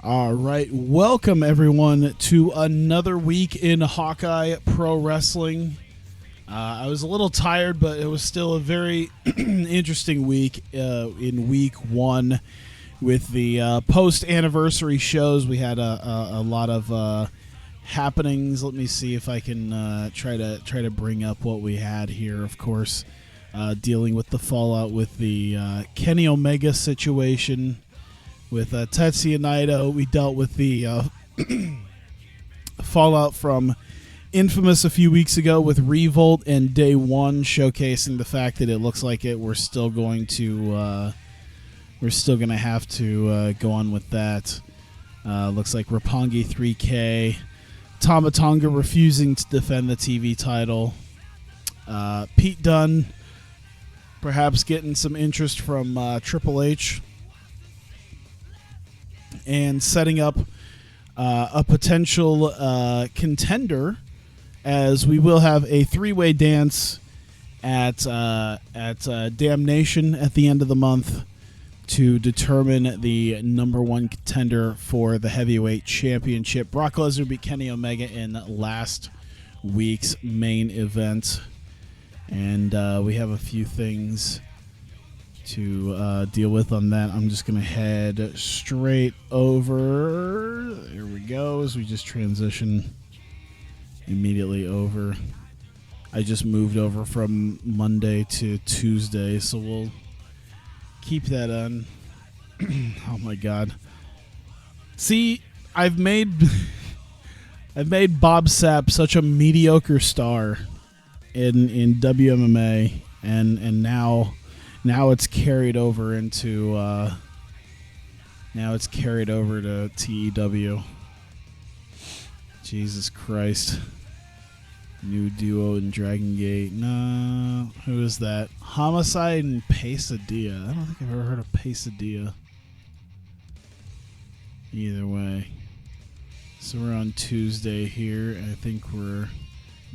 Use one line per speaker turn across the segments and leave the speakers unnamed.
All right, welcome everyone to another week in Hawkeye Pro Wrestling. I was a little tired, but it was still a very interesting week in week one with the post-anniversary shows. We had a lot of happenings. Let me see if I can try to bring up what we had here. Of course, dealing with the fallout with the Kenny Omega situation. With Tetsuya Naito, we dealt with the fallout from Infamous a few weeks ago with Revolt and Day One, showcasing the fact that it looks like we're still going to have to go on with that. Looks like Roppongi 3K, Tama Tonga refusing to defend the TV title, Pete Dunne perhaps getting some interest from Triple H. And setting up a potential contender, as we will have a three-way dance at Damnation at the end of the month to determine the number one contender for the heavyweight championship. Brock Lesnar beat Kenny Omega in last week's main event, and we have a few things to deal with on that. I'm just going to head straight over. There we go, as we just transition immediately over. I just moved over from Monday to Tuesday, so we'll keep that on. Oh my god. See, I've made Bob Sapp such a mediocre star in WMMA, and now it's carried over into to TEW. Jesus Christ. New duo in Dragon Gate. No. Who is that? Homicide and Pesadilla. I don't think I've ever heard of Pesadilla. Either way. So we're on Tuesday here. I think we're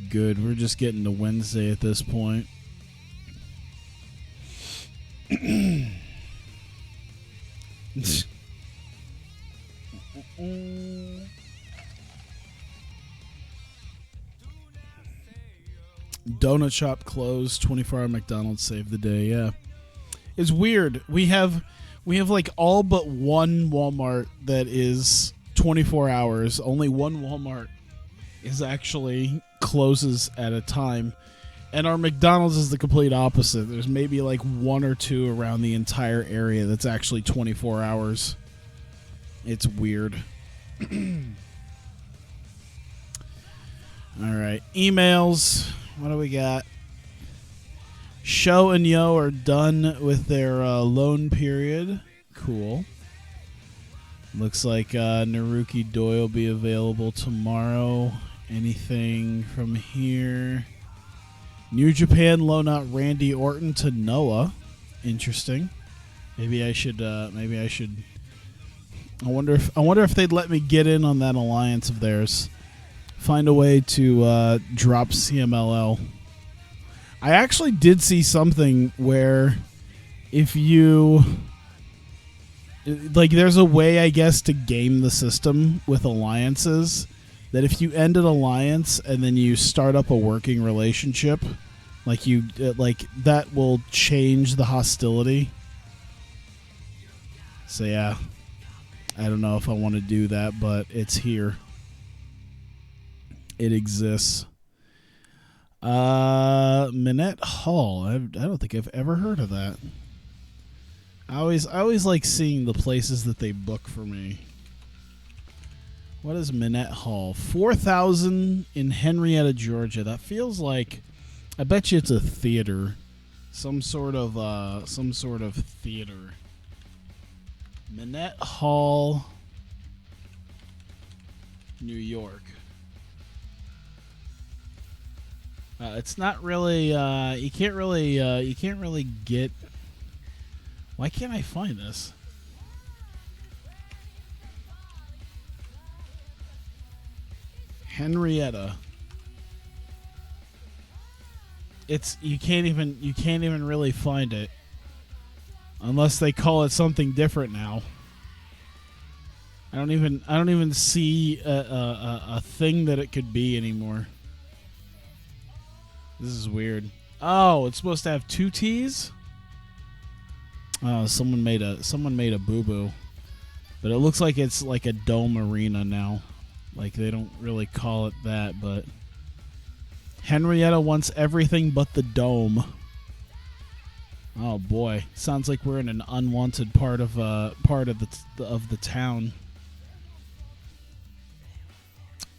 good. We're just getting to Wednesday at this point. Donut shop closed. 24-hour McDonald's saved the day. Yeah, it's weird. We have like all but one Walmart that is 24 hours. Only one Walmart is actually closes at a time. And our McDonald's is the complete opposite. There's maybe like one or two around the entire area that's actually 24 hours. It's weird. All right. Emails. What do we got? Sho and Yo are done with their loan period. Cool. Looks like Naruki Doi will be available tomorrow. Anything from here? New Japan loan out Randy Orton to Noah. Interesting. Maybe I should. I wonder if they'd let me get in on that alliance of theirs. Find a way to drop CMLL. I actually did see something where if you there's a way, I guess, to game the system with alliances. That if you end an alliance and then you start up a working relationship, that will change the hostility. So yeah, I don't know if I want to do that, but it's here. It exists. Minette Hall. I don't think I've ever heard of that. I always like seeing the places that they book for me. What is Minette Hall? 4,000 in Henrietta, Georgia. That feels like, I bet you it's a theater, some sort of theater. Minette Hall, New York. It's not really. You can't really get. Why can't I find this? Henrietta. It's you can't even really find it unless they call it something different now. I I don't even see a thing that it could be anymore. This is weird. Oh, it's supposed to have 2 T's? Oh, someone made a boo-boo. But it looks like it's like a dome arena now. Like, they don't really call it that, but Henrietta wants everything but the dome. Oh boy, sounds like we're in an unwanted part of the town.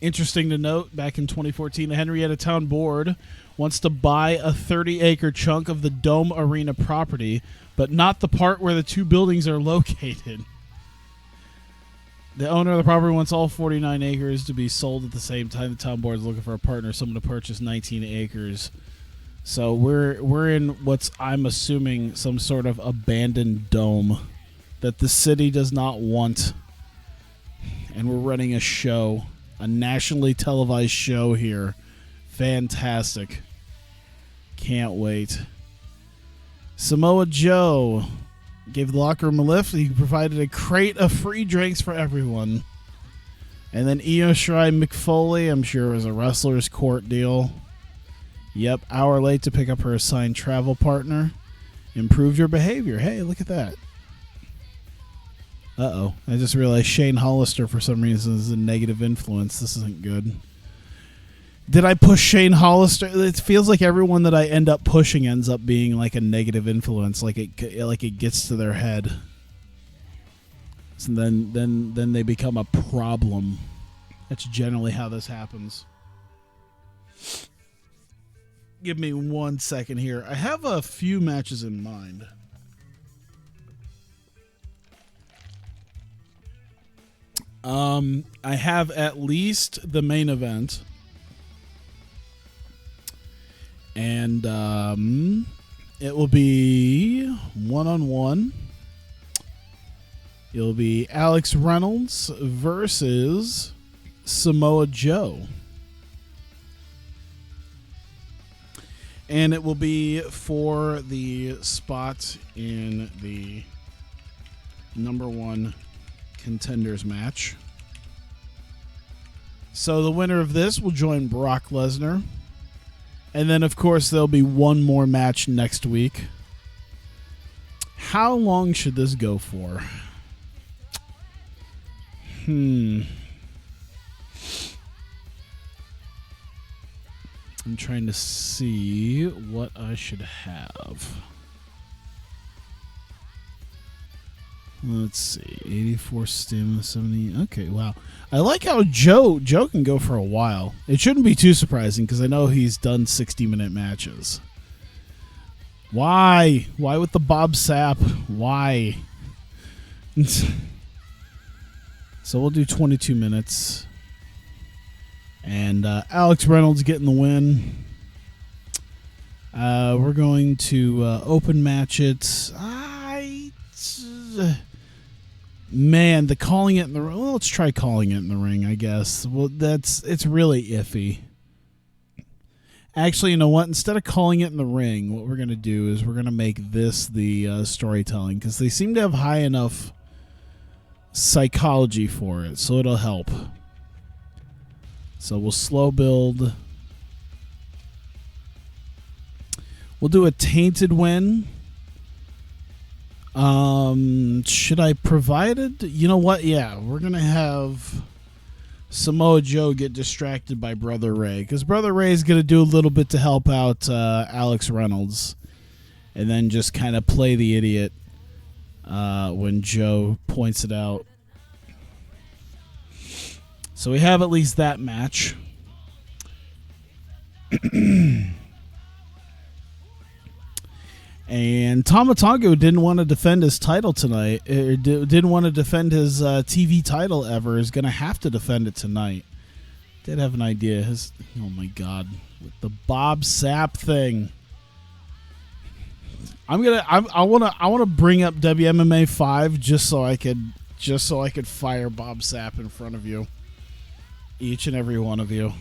Interesting to note, back in 2014, the Henrietta Town Board wants to buy a 30-acre chunk of the Dome Arena property, but not the part where the 2 buildings are located. The owner of the property wants all 49 acres to be sold at the same time. The town board is looking for a partner, someone to purchase 19 acres. So we're in what's, I'm assuming, some sort of abandoned dome that the city does not want. And we're running a show. A nationally televised show here. Fantastic. Can't wait. Samoa Joe gave the locker room a lift. He provided a crate of free drinks for everyone. And then Io Shirai McFoley, I'm sure it was a wrestler's court deal. Yep, hour late to pick up her assigned travel partner. Improved your behavior. Hey, look at that. Uh-oh. I just realized Shane Hollister, for some reason, is a negative influence. This isn't good. Did I push Shane Hollister? It feels like everyone that I end up pushing ends up being like a negative influence, like it gets to their head. So then they become a problem. That's generally how this happens. Give me 1 second here. I have a few matches in mind. I have at least the main event. And it will be 1-on-1. It'll be Alex Reynolds versus Samoa Joe. And it will be for the spot in the #1 contenders match. So the winner of this will join Brock Lesnar. And then, of course, there'll be one more match next week. How long should this go for? I'm trying to see what I should have. Let's see. 84 stamina, 70. Okay, wow. I like how Joe can go for a while. It shouldn't be too surprising because I know he's done 60-minute matches. Why? Why with the Bob Sapp? Why? So we'll do 22 minutes. And Alex Reynolds getting the win. We're going to open match it. Man, the calling it in the ring. Well, let's try calling it in the ring, I guess. Well, it's really iffy. Actually, you know what? Instead of calling it in the ring, what we're going to do is we're going to make this the storytelling because they seem to have high enough psychology for it, so it'll help. So we'll slow build. We'll do a tainted win. Should I provide it? You know what? Yeah, we're going to have Samoa Joe get distracted by Brother Ray because Brother Ray is going to do a little bit to help out Alex Reynolds and then just kind of play the idiot when Joe points it out. So we have at least that match. And Tama Tonga didn't want to defend his title tonight. Didn't want to defend his TV title ever. Is going to have to defend it tonight. Did have an idea. Oh my God, with the Bob Sapp thing. I want to bring up WMMA 5 just so I could fire Bob Sapp in front of you, each and every one of you.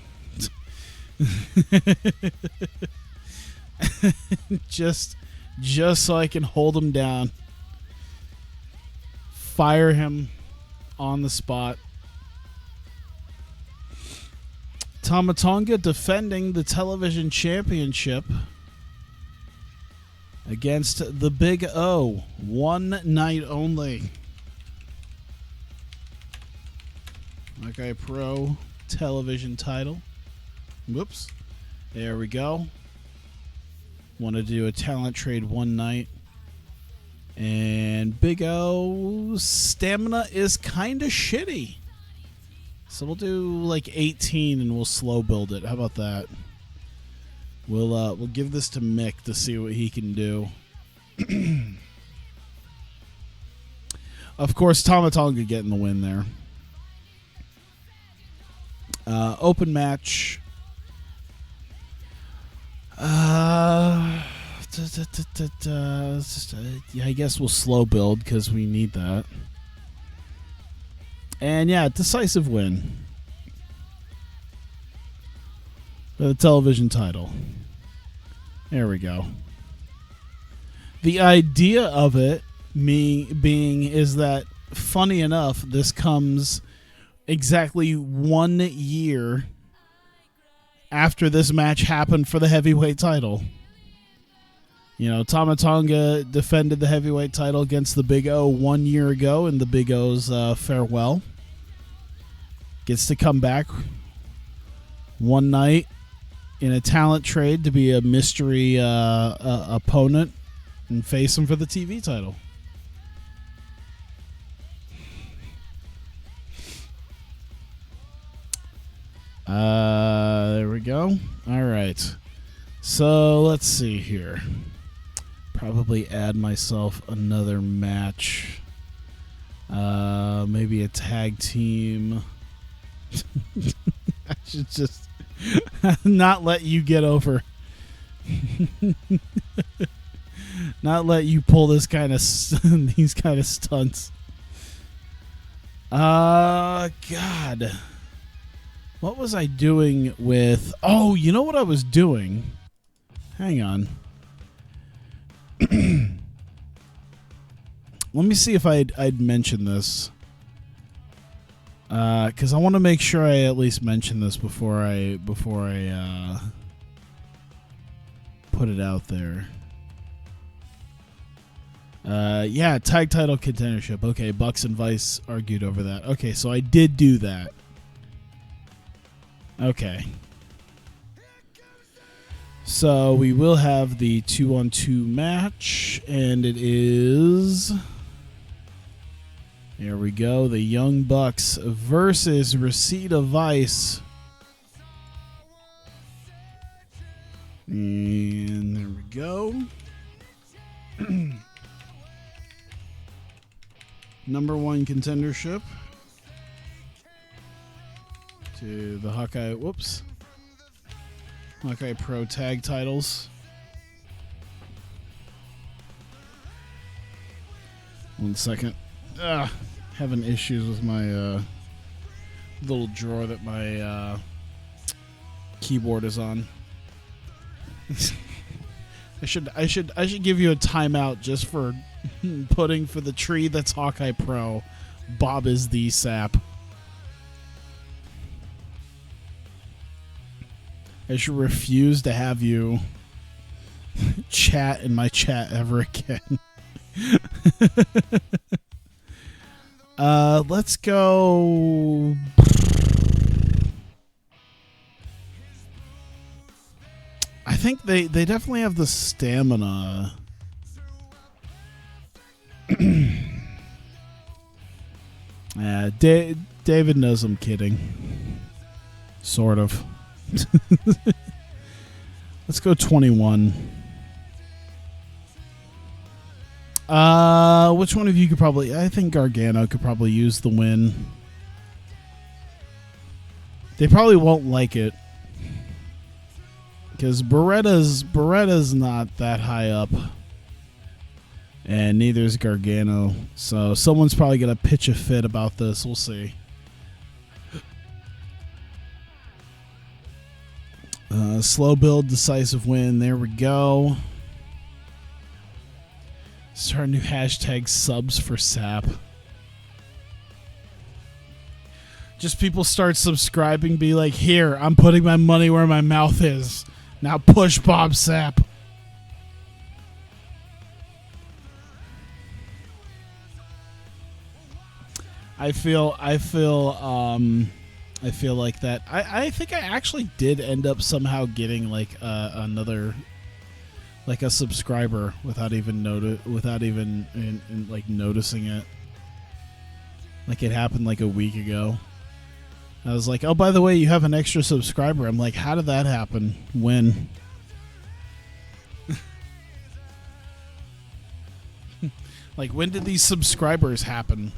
Just so I can hold him down. Fire him on the spot. Tama Tonga defending the television championship against the Big O. One night only. Hawkeye Pro television title. Whoops. There we go. Want to do a talent trade one night. And Big O's stamina is kind of shitty. So we'll do like 18 and we'll slow build it. How about that? We'll give this to Mick to see what he can do. Of course, Tama Tonga getting the win there. Open match. I guess we'll slow build because we need that. And yeah, decisive win for the television title. There we go. The idea of it being is that, funny enough, this comes exactly 1 year after this match happened for the heavyweight title. You know, Tama Tonga defended the heavyweight title against the Big O 1 year ago in the Big O's farewell. Gets to come back one night in a talent trade to be a mystery opponent and face him for the TV title. There we go. All right. So let's see here. Probably add myself another match. Maybe a tag team. I should just not let you get over. Not let you pull this kind of these kind of stunts. God. What was I doing with... Oh, you know what I was doing? Hang on. Let me see if I'd mention this. Because I want to make sure I at least mention this before I put it out there. Yeah, tag title contendership. Okay, Bucks and Vice argued over that. Okay, so I did do that. Okay. So we will have the 2-on-2 match, and it is... There we go. The Young Bucks versus Reseda Vice. And there we go. Number 1 contendership to the Hawkeye. Whoops. Hawkeye Pro tag titles. One second. Having issues with my little drawer that my keyboard is on. I should give you a timeout just for putting for the tree that's Hawkeye Pro. Bob is the sap. I should refuse to have you chat in my chat ever again. Let's go. I think they definitely have the stamina. David knows I'm kidding. Sort of. Let's go 21. Which one of you could probably... I think Gargano could probably use the win. They probably won't like it. Because Beretta's not that high up. And neither is Gargano. So someone's probably going to pitch a fit about this. We'll see. Slow build, decisive win. There we go. Start a new hashtag subs for SAP. Just people start subscribing, be like, here, I'm putting my money where my mouth is. Now push Bob Sapp. I feel like that. I think I actually did end up somehow getting like another, like a subscriber without even noticing it. Like it happened like a week ago. I was like, oh, by the way, you have an extra subscriber. I'm like, how did that happen? When? Like, when did these subscribers happen?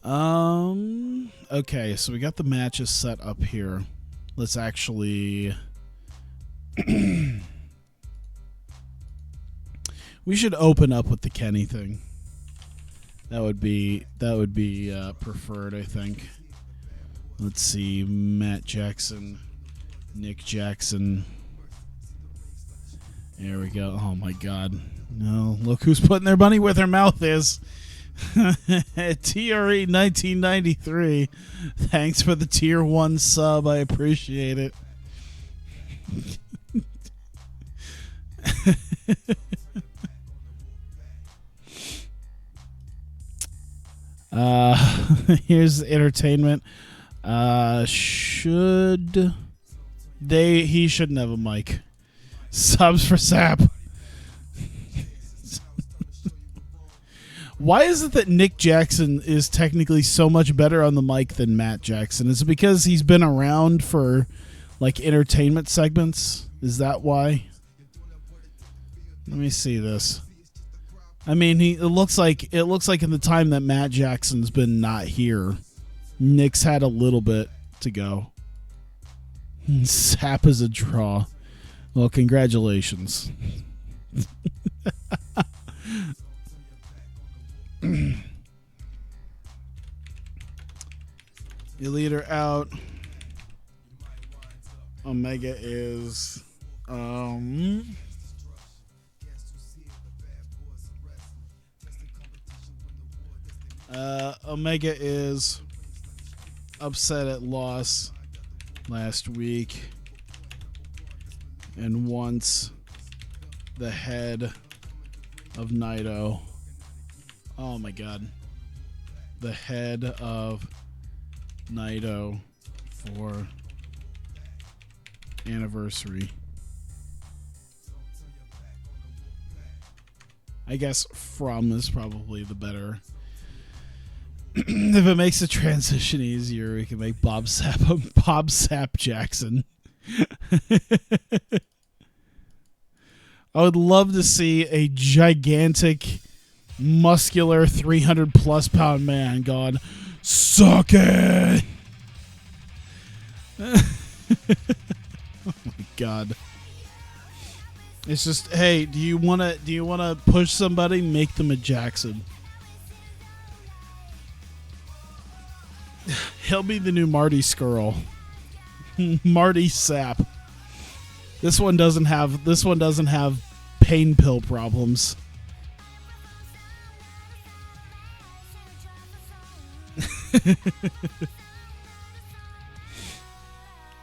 Okay, so we got the matches set up here. Let's actually... we should open up with the Kenny thing. That would be preferred, I think. Let's see, Matt Jackson, Nick Jackson. There we go. Oh my God. No, look who's putting their money where their mouth is. TRE 1993. Thanks for the tier 1 sub. I appreciate it. Here's entertainment. He shouldn't have a mic. Subs for Sap. Why is it that Nick Jackson is technically so much better on the mic than Matt Jackson? Is it because he's been around for like entertainment segments? Is that why? Let me see this. I mean, it looks like in the time that Matt Jackson's been not here, Nick's had a little bit to go. Sap is a draw. Well, congratulations. Your leader out. Omega is Omega is upset at loss last week and wants the head of Naito. Oh my God. The head of Naito for anniversary. I guess from is probably the better. If it makes the transition easier, we can make Bob Sapp Jackson. I would love to see a gigantic, muscular, 300+ pound man going, suck it. Oh my God. It's just, hey, do you wanna push somebody? Make them a Jackson. He'll be the new Marty Skrull. Marty Sapp. This one doesn't have pain pill problems.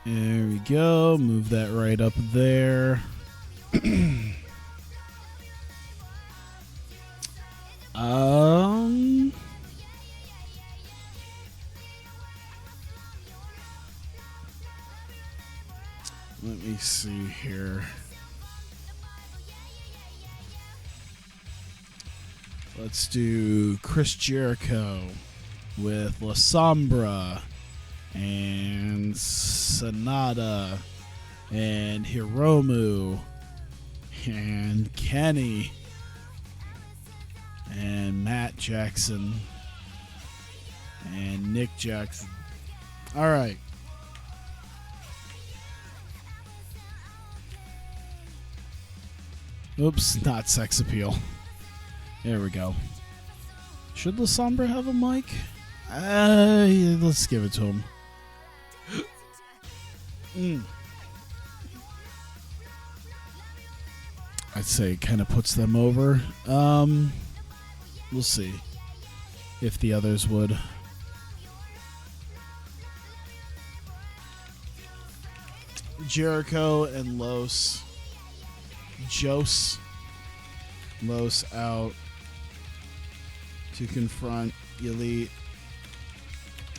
There we go. Move that right up there. Let me see here. Let's do Chris Jericho with La Sombra and Sonata and Hiromu and Kenny and Matt Jackson and Nick Jackson. All right. Oops, not sex appeal. There we go. Should La Sombra have a mic? Yeah, let's give it to him. I'd say it kind of puts them over. We'll see if the others would. Jericho and Los out to confront Elite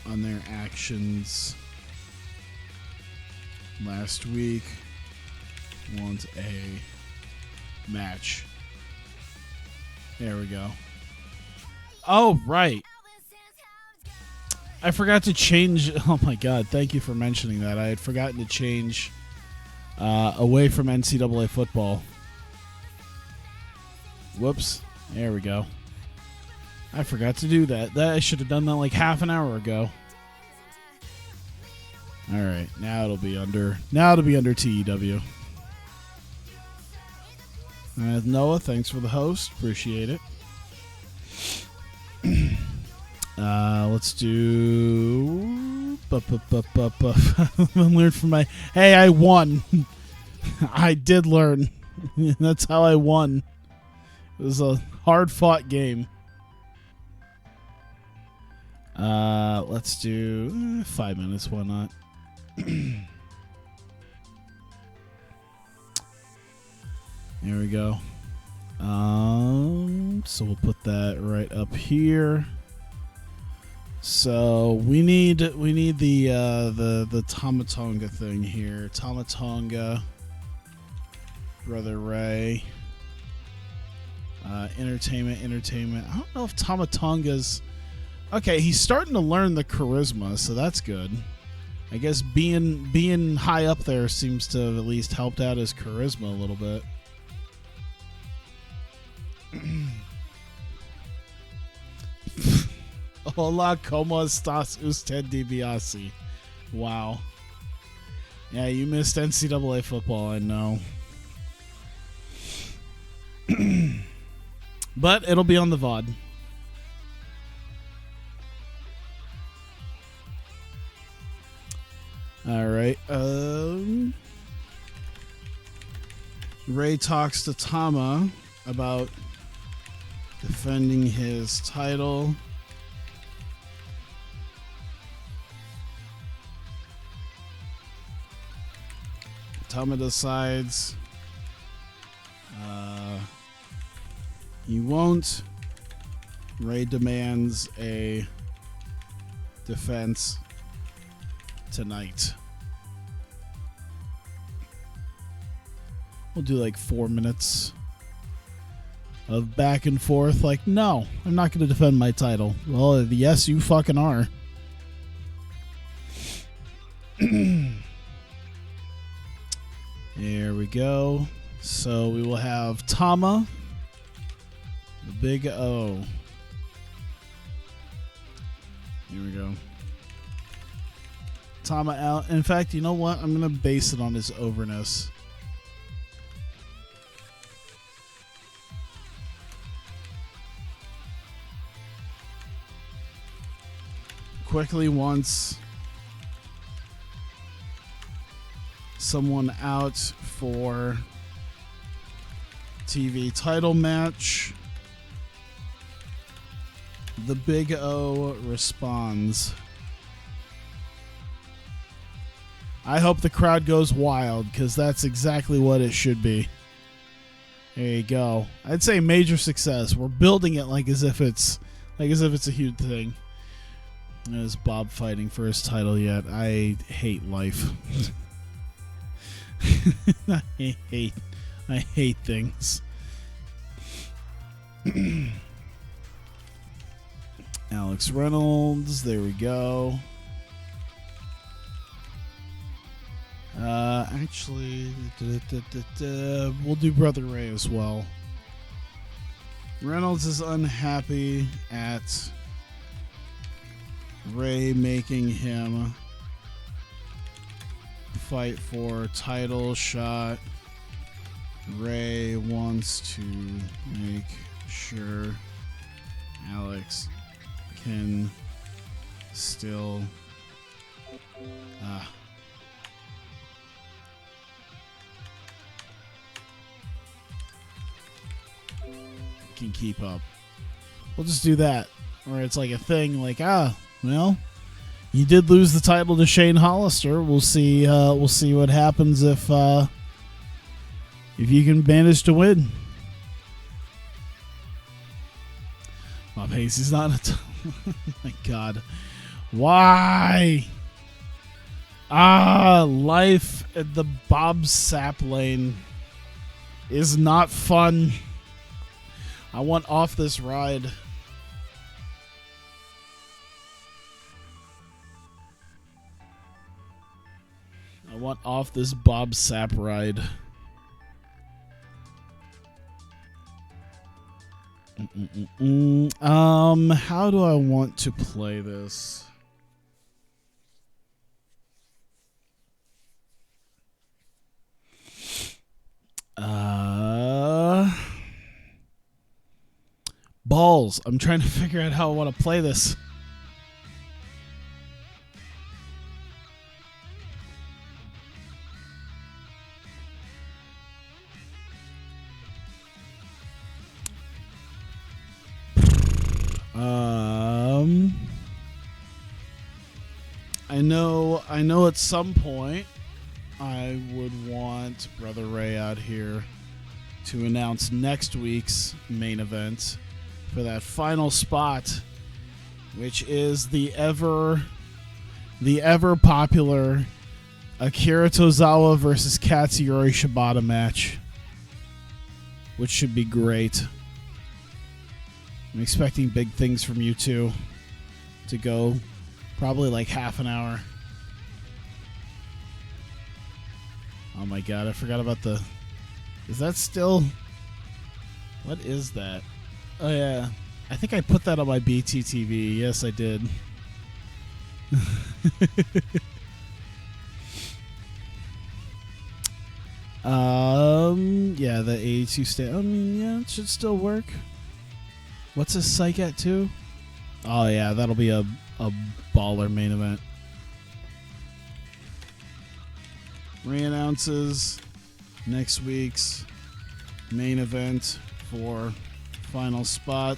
on their actions last week. Want a match. There we go. Oh, right. I forgot to change. Oh my God. Thank you for mentioning that. I had forgotten to change away from NCAA football. Whoops. There we go. I forgot to do that. I should have done that like half an hour ago. All right. Now it'll be under TEW. Noah, thanks for the host. Appreciate it. Let's do. Learn from my. Hey, I won. I did learn. That's how I won. It was a hard-fought game. Let's do 5 minutes. Why not? There we go. So we'll put that right up here. So we need the Tamatonga thing here. Tamatonga, Brother Ray. Entertainment. I don't know if Tamatonga's okay. He's starting to learn the charisma, so that's good. I guess being high up there seems to have at least helped out his charisma a little bit. Hola, ¿cómo estás usted, DiBiase? Wow. Yeah, you missed NCAA football, I know. But it'll be on the VOD. All right. Ray talks to Tama about defending his title. Tama decides he won't. Ray demands a defense tonight. We'll do like 4 minutes of back and forth. Like, no, I'm not going to defend my title. Well, yes, you fucking are. There we go. So we will have Tama, the Big O. Here we go. Tama out. In fact, you know what? I'm going to base it on his overness. Quickly wants someone out for TV title match. The Big O responds. I hope the crowd goes wild, because that's exactly what it should be. There you go. I'd say major success. We're building it like as if it's a huge thing. There's Bob fighting for his title yet. I hate life. I hate things. Alex Reynolds, there we go. Actually, we'll do Brother Ray as well. Reynolds is unhappy at Ray making him fight for title shot. Ray wants to make sure Alex can still can keep up. We'll just do that. Or it's like a thing like, well, He did lose the title to Shane Hollister. We'll see. We'll see what happens if you can manage to win. Bob Hayes, he's not a oh my God. Why? Life at the Bob Sapp lane is not fun. I want off this ride. I want off this Bob Sapp ride. How do I want to play this? Balls. I'm trying to figure out how I want to play this. I know at some point I would want Brother Ray out here to announce next week's main event for that final spot, which is the ever popular Akira Tozawa versus Katsuyori Shibata match, which should be great. I'm expecting big things from you two to go probably like half an hour. Oh my God, I forgot about the... Is that still... What is that? Oh yeah, I think I put that on my BTTV. Yes, I did. Yeah, the A2 stand. I mean, yeah, it should still work. What's this psych at too? Oh yeah, that'll be a baller main event. Re-announces next week's main event for final spot.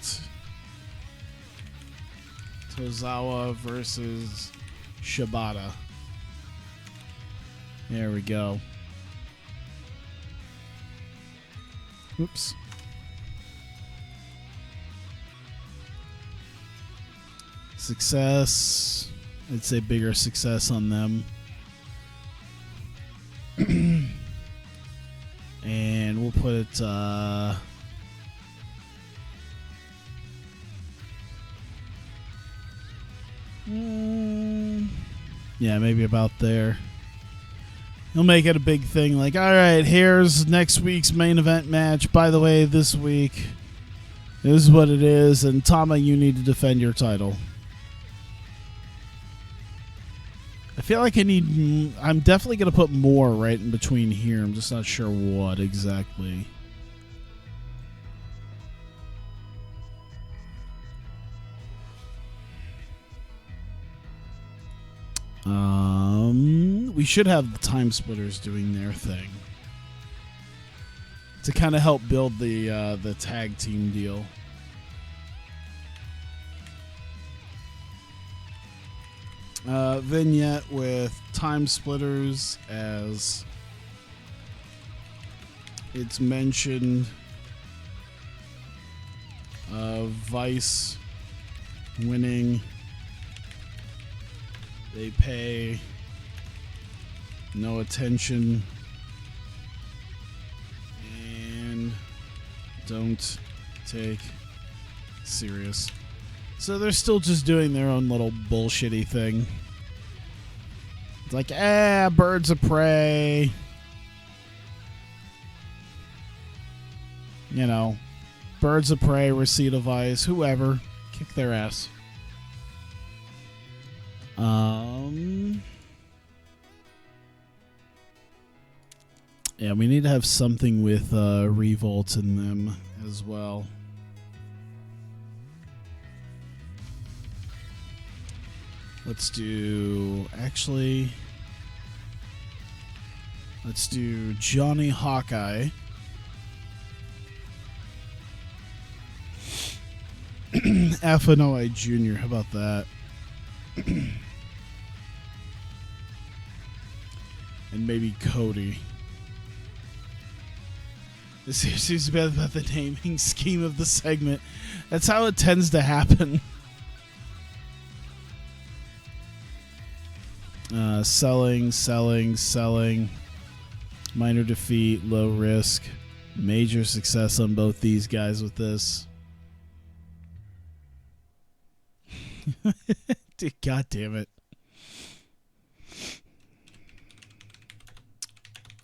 Tozawa versus Shibata. There we go. Oops. Success. I'd say bigger success on them. And we'll put it yeah, maybe about there. He'll make it a big thing, like, all right, here's next week's main event match. By the way, this week, this is what it is, and Tama, you need to defend your title. I feel like I'm definitely going to put more right in between here. I'm just not sure what exactly. We should have the Time Splitters doing their thing to kind of help build the tag team deal. Vignette with Time Splitters as it's mentioned. Vice winning. They pay no attention and don't take serious. So they're still just doing their own little bullshitty thing. It's like, birds of prey. You know, birds of prey, receipt of ice, whoever. Kick their ass. Yeah, we need to have something with Revolt in them as well. Let's do Johnny Hawkeye. Afanoi Jr., how about that? and maybe Cody. This here seems to be about the naming scheme of the segment. That's how it tends to happen. Selling. Minor defeat, low risk. Major success on both these guys with this. Dude, God damn it.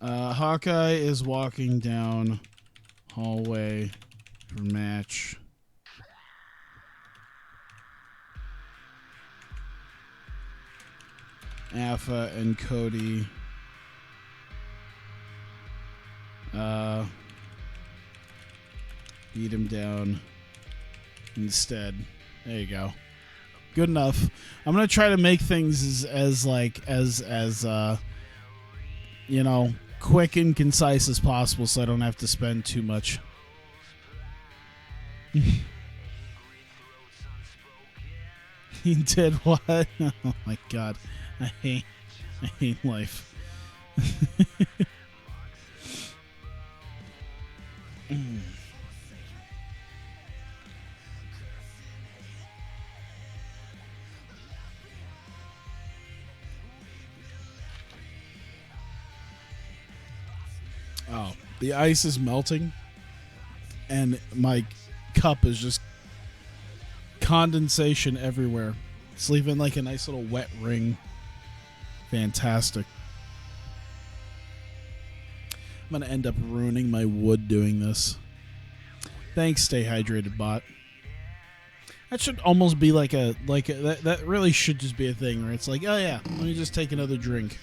Hawkeye is walking down hallway for match. Alpha and Cody beat him down instead. There you go. Good enough. I'm gonna try to make things as you know, quick and concise as possible, so I don't have to spend too much. He did what? Oh my God, I hate life. Oh, the ice is melting, and my cup is just condensation everywhere. It's leaving like a nice little wet ring. Fantastic. I'm going to end up ruining my wood doing this. Thanks, Stay Hydrated Bot. That should almost be like that really should just be a thing where it's like, oh yeah, let me just take another drink.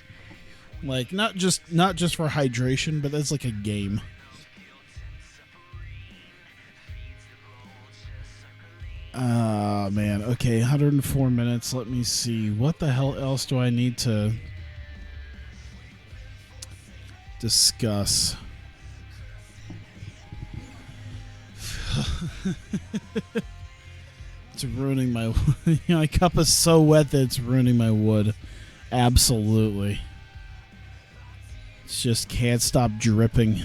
Like not just for hydration, but that's like a game. Man. Okay, 104 minutes. Let me see. What the hell else do I need to discuss? It's ruining my my cup is so wet that it's ruining my wood. Absolutely. It just can't stop dripping.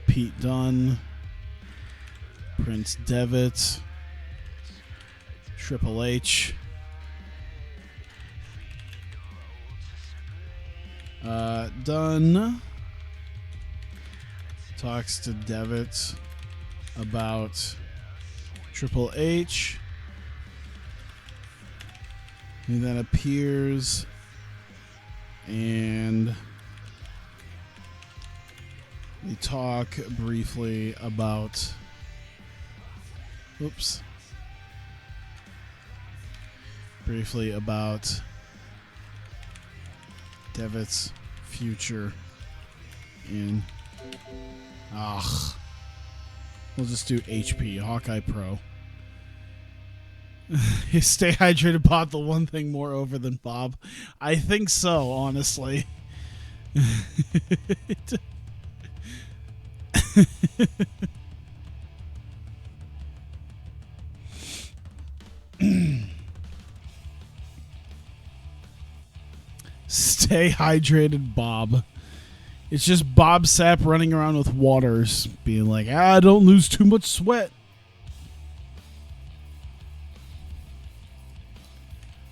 Pete Dunne, Prince Devitt, Triple H, Dunne talks to Devitt about Triple H. He then appears and we talk briefly about Devitt's future in we'll just do HP, Hawkeye Pro. Stay Hydrated Bot, the one thing more over than Bob. I think so, honestly. Stay hydrated, Bob. It's just Bob Sapp running around with waters, being like, don't lose too much sweat.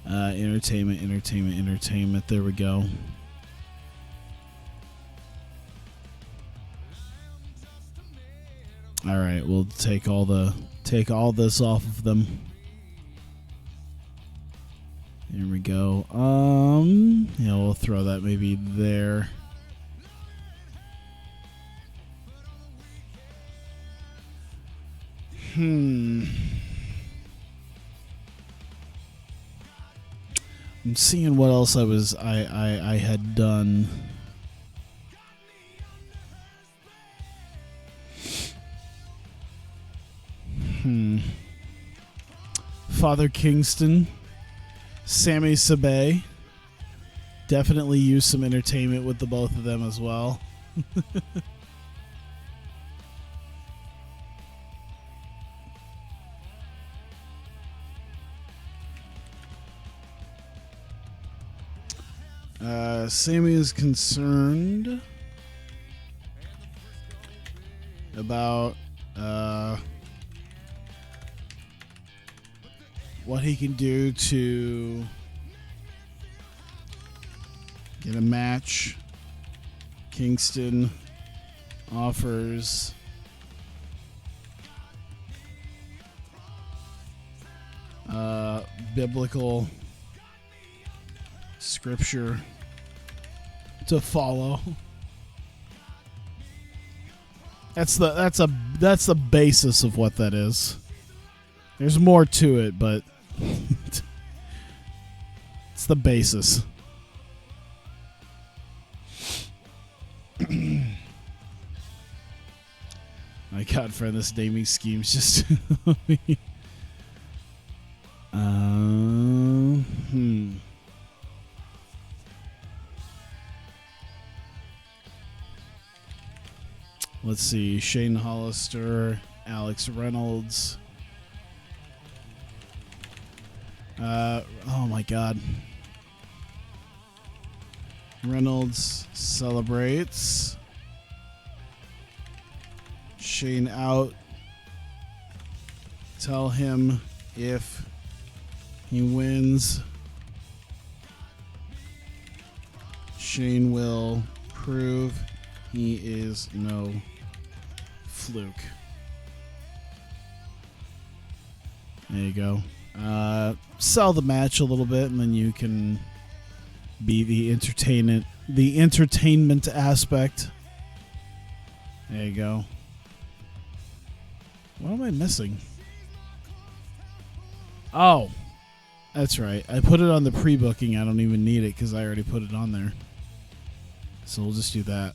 Entertainment. There we go. All right, we'll take all this off of them. Here we go. Yeah, we'll throw that maybe there. I'm seeing what else I had done. Father Kingston, Sami Sabay, definitely use some entertainment with the both of them as well. Sammy is concerned about what he can do to get a match. Kingston offers biblical scripture to follow. That's the basis of what that is. There's more to it, but it's the basis. My God, friend, this naming scheme's just. Let's see. Shane Hollister, Alex Reynolds. Oh my God. Reynolds celebrates. Shane out. Tell him if he wins, Shane will prove he is no fluke. There you go. Sell the match a little bit, and then you can be the entertainment aspect. There you go. What am I missing? Oh, that's right. I put it on the pre-booking. I don't even need it because I already put it on there. So we'll just do that.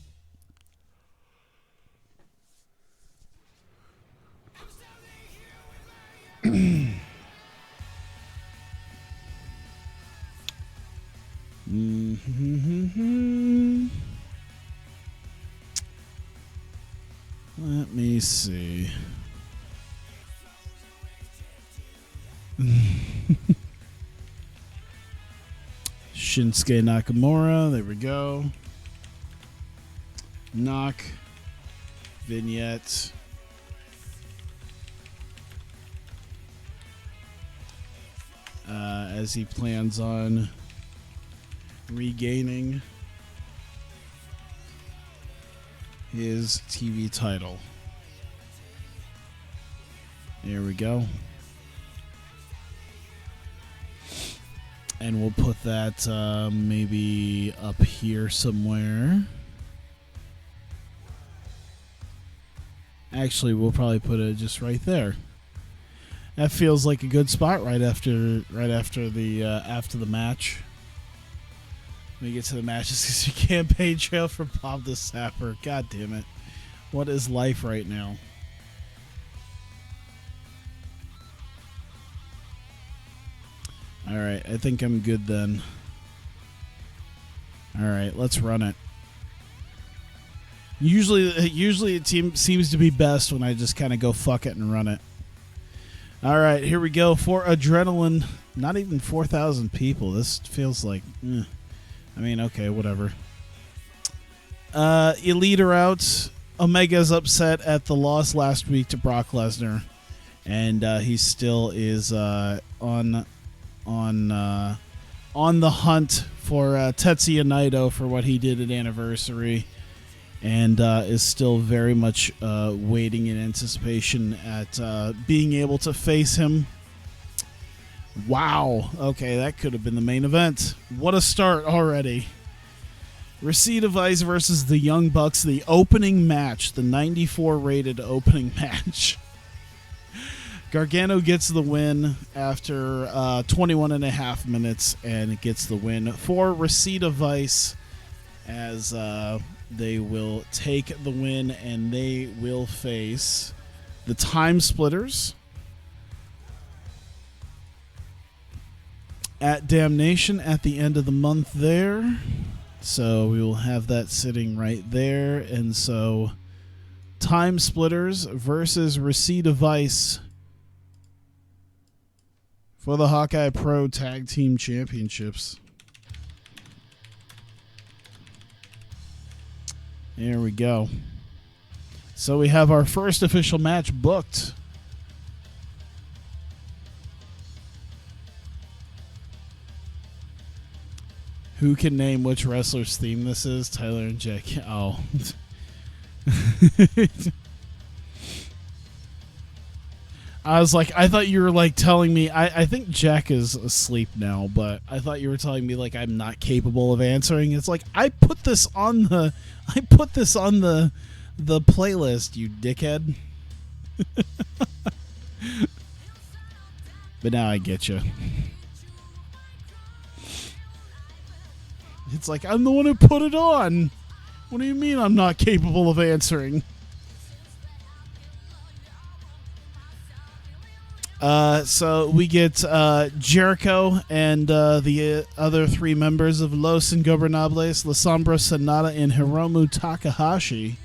Let me see. Shinsuke Nakamura, there we go. Knock vignette. As he plans on regaining his TV title. There we go. And we'll put that maybe up here somewhere. Actually, we'll probably put it just right there. That feels like a good spot right after the match. When you get to the matches, because you campaign trail for Bob the Sapper. God damn it! What is life right now? All right, I think I'm good then. All right, let's run it. Usually the team seems to be best when I just kind of go fuck it and run it. All right, here we go for Adrenaline. Not even 4,000 people. This feels like, I mean, okay, whatever. Elite are out. Omega's upset at the loss last week to Brock Lesnar, and he still is on the hunt for Tetsuya Naito for what he did at Anniversary, and is still very much waiting in anticipation at being able to face him. Wow. Okay, that could have been the main event. What a start already. Rashida Vice versus the Young Bucks, the opening match, the 94 rated opening match. Gargano gets the win after 21 and a half minutes, and it gets the win for Rashida Vice, as they will take the win, and they will face the Time Splitters. at Damnation at the end of the month there. So we will have that sitting right there. And so Time Splitters versus Receipt Device for the Hawkeye Pro Tag Team Championships. There we go. So we have our first official match booked. Who can name which wrestler's theme this is? Tyler and Jack. Oh. I was like, I thought you were like telling me, I think Jack is asleep now, but I thought you were telling me like I'm not capable of answering. It's like I put this on the playlist, you dickhead. But now I get you. It's like, I'm the one who put it on. What do you mean I'm not capable of answering? So we get Jericho and the other three members of Los Ingobernables, La Sombra Sonata, and Hiromu Takahashi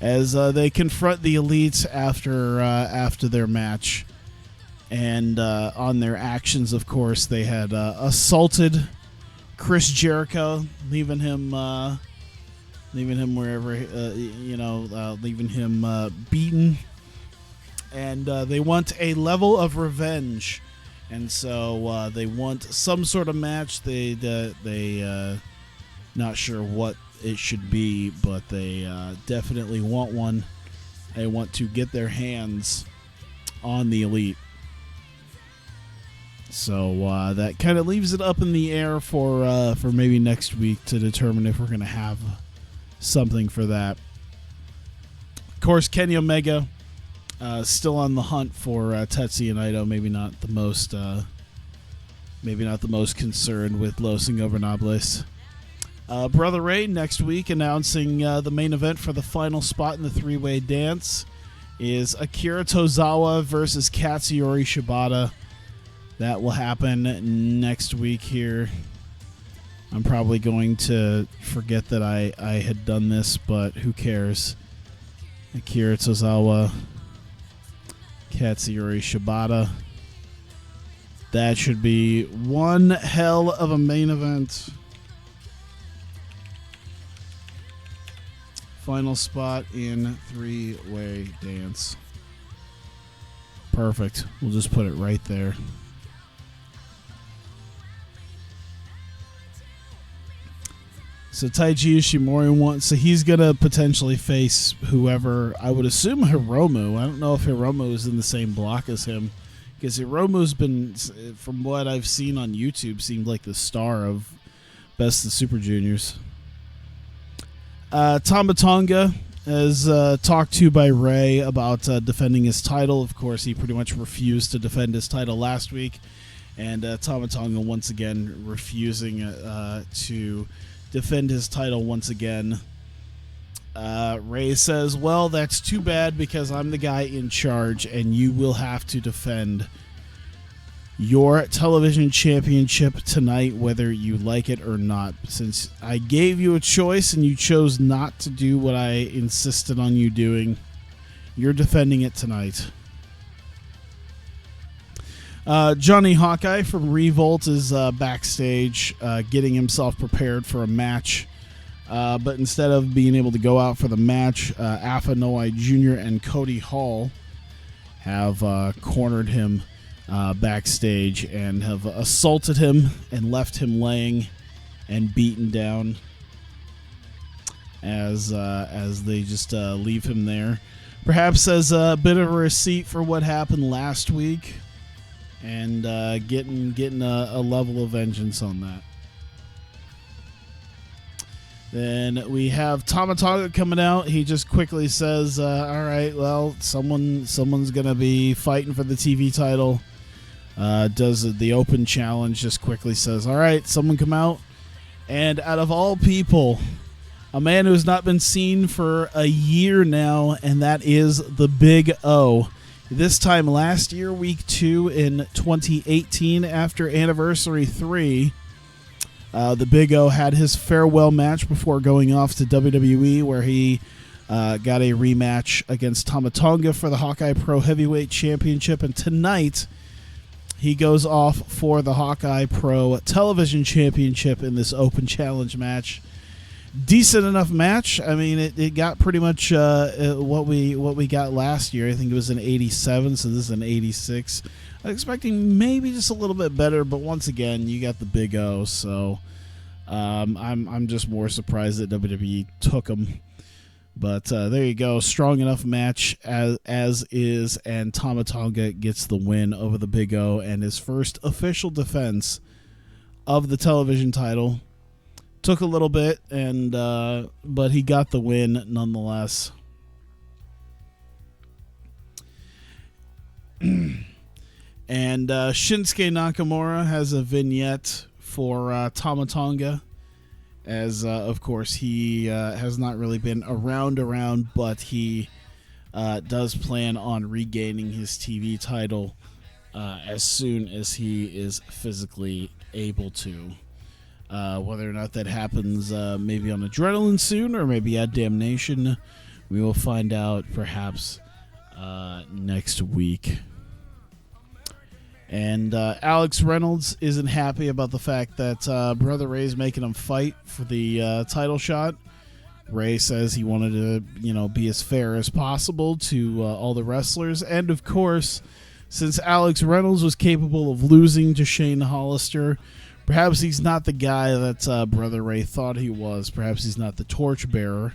as they confront the Elites after their match. And on their actions, of course, they had assaulted Chris Jericho, leaving him wherever, leaving him beaten. And they want a level of revenge, and so they want some sort of match. They not sure what it should be, but they definitely want one. They want to get their hands on the Elite. So that kind of leaves it up in the air for maybe next week to determine if we're going to have something for that. Of course, Kenny Omega still on the hunt for Tetsuya Naito. Maybe not the most concerned with Los Ingobernables. Brother Ray next week announcing the main event for the final spot in the three-way dance is Akira Tozawa versus Katsuyori Shibata. That will happen next week here. I'm probably going to forget that I had done this, but who cares? Akira Tozawa, Katsuyori Shibata. That should be one hell of a main event. Final spot in three-way dance. Perfect. We'll just put it right there. So Taiji Ishimori so he's going to potentially face whoever, I would assume Hiromu. I don't know if Hiromu is in the same block as him, because Hiromu's been, from what I've seen on YouTube, seemed like the star of Best of Super Juniors. Tama Tonga is talked to by Ray about defending his title. Of course, he pretty much refused to defend his title last week, and Tama Tonga once again refusing to defend his title once again. Ray says, well, that's too bad because I'm the guy in charge and you will have to defend your television championship tonight whether you like it or not. Since I gave you a choice and you chose not to do what I insisted on you doing, you're defending it tonight. Johnny Hawkeye from Revolt is backstage getting himself prepared for a match. But instead of being able to go out for the match, Alpha Noai Jr. and Cody Hall have cornered him backstage and have assaulted him and left him laying and beaten down as they just leave him there. Perhaps as a bit of a receipt for what happened last week. And getting a level of vengeance on that. Then we have Tama Tonga coming out. He just quickly says, all right, well, someone's going to be fighting for the TV title. Does the open challenge, just quickly says, all right, someone come out. And out of all people, a man who's not been seen for a year now, and that is the Big O. This time last year, week 2 in 2018, after Anniversary 3, the Big O had his farewell match before going off to WWE, where he got a rematch against Tama Tonga for the Hawkeye Pro Heavyweight Championship. And tonight, he goes off for the Hawkeye Pro Television Championship in this open challenge match. Decent enough match. I mean, it got pretty much what we got last year. I think it was an 87, so this is an 86. I'm expecting maybe just a little bit better, but once again, you got the Big O, so I'm just more surprised that WWE took him. But there you go, strong enough match as is, and Tama Tonga gets the win over the Big O and his first official defense of the television title. Took a little bit, and but he got the win nonetheless. And Shinsuke Nakamura has a vignette for Tama Tonga, as of course he has not really been around, but he does plan on regaining his TV title as soon as he is physically able to. Whether or not that happens maybe on Adrenaline soon or maybe at Damnation, we will find out perhaps next week. And Alex Reynolds isn't happy about the fact that Brother Ray's making him fight for the title shot. Ray says he wanted to, be as fair as possible to all the wrestlers. And, of course, since Alex Reynolds was capable of losing to Shane Hollister, perhaps he's not the guy that Brother Ray thought he was. Perhaps he's not the torchbearer,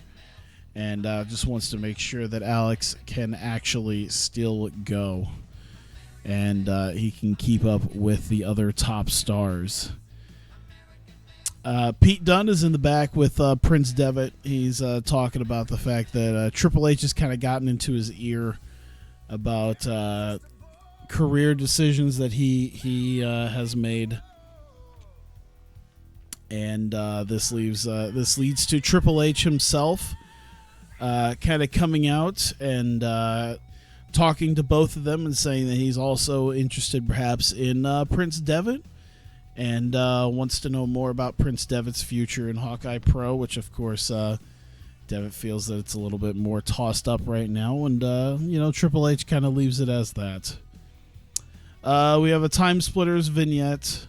and just wants to make sure that Alex can actually still go, and he can keep up with the other top stars. Pete Dunne is in the back with Prince Devitt. He's talking about the fact that Triple H has kind of gotten into his ear about career decisions that he has made. And this leads to Triple H himself kind of coming out and talking to both of them and saying that he's also interested perhaps in Prince Devitt and wants to know more about Prince Devitt's future in Hawkeye Pro, which of course Devitt feels that it's a little bit more tossed up right now, and Triple H kind of leaves it as that. We have a Time Splitters vignette.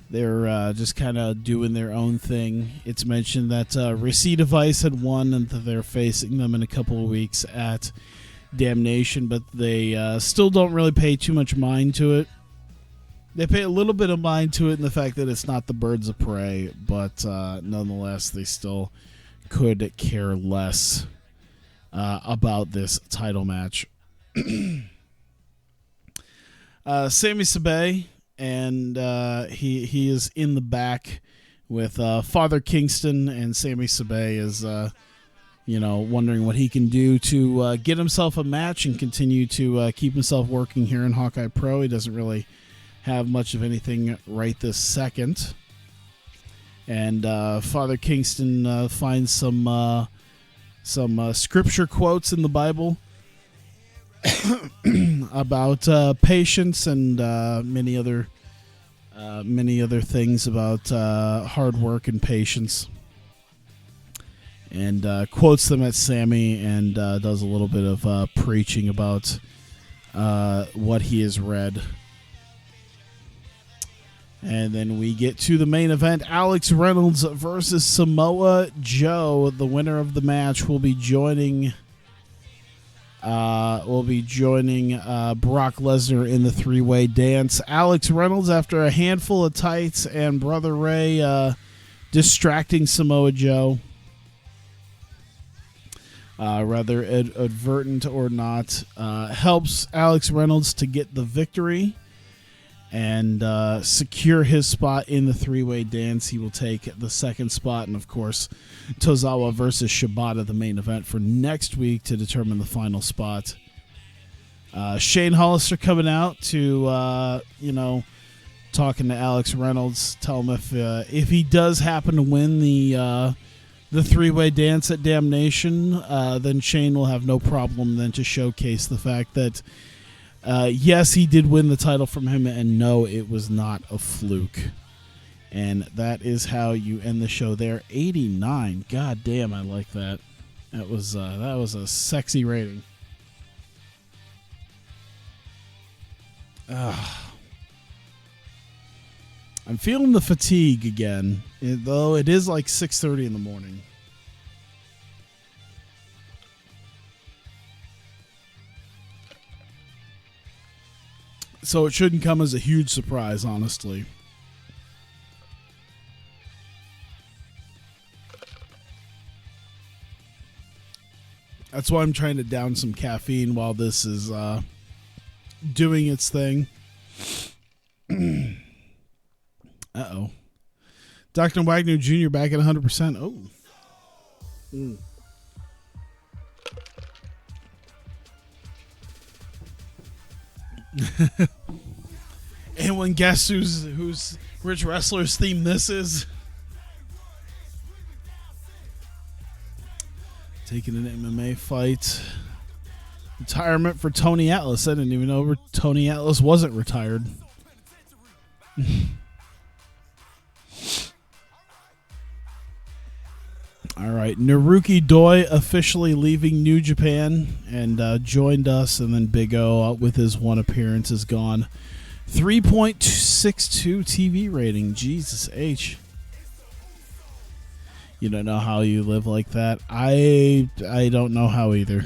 They're just kind of doing their own thing. It's mentioned that Receipt Device had won and that they're facing them in a couple of weeks at Damnation, but they still don't really pay too much mind to it. They pay a little bit of mind to it in the fact that it's not the Birds of Prey, but nonetheless, they still could care less about this title match. Sami Sabay, and he is in the back with Father Kingston, and Sami Sabay is wondering what he can do to get himself a match and continue to keep himself working here in Hawkeye Pro. He doesn't really have much of anything right this second, and Father Kingston finds some scripture quotes in the Bible about patience and many other things about hard work and patience, and quotes them at Sammy and does a little bit of preaching about what he has read. And then we get to the main event: Alex Reynolds versus Samoa Joe. The winner of the match will be joining Brock Lesnar in the three-way dance. Alex Reynolds, after a handful of tights and Brother Ray distracting Samoa Joe, rather advertent or not, helps Alex Reynolds to get the victory and secure his spot in the three-way dance. He will take the second spot, and of course Tozawa versus Shibata, the main event for next week, to determine the final spot. Shane Hollister coming out to talking to Alex Reynolds, tell him if he does happen to win the three-way dance at Damnation, then Shane will have no problem then to showcase the fact that Yes, he did win the title from him, and no, it was not a fluke. And that is how you end the show there. 89. God damn, I like that. That was a sexy rating. I'm feeling the fatigue again, though it is like 6:30 in the morning. So it shouldn't come as a huge surprise, honestly. That's why I'm trying to down some caffeine while this is doing its thing. Uh-oh. Dr. Wagner Jr. back at 100%. Oh. Anyone guess whose Rich Wrestler's theme this is? Taking an MMA fight. Retirement for Tony Atlas. I didn't even know Tony Atlas wasn't retired. All right, Naruki Doi officially leaving New Japan and joined us, and then Big O with his one appearance is gone. 3.62 TV rating. Jesus H. You don't know how you live like that. I don't know how either.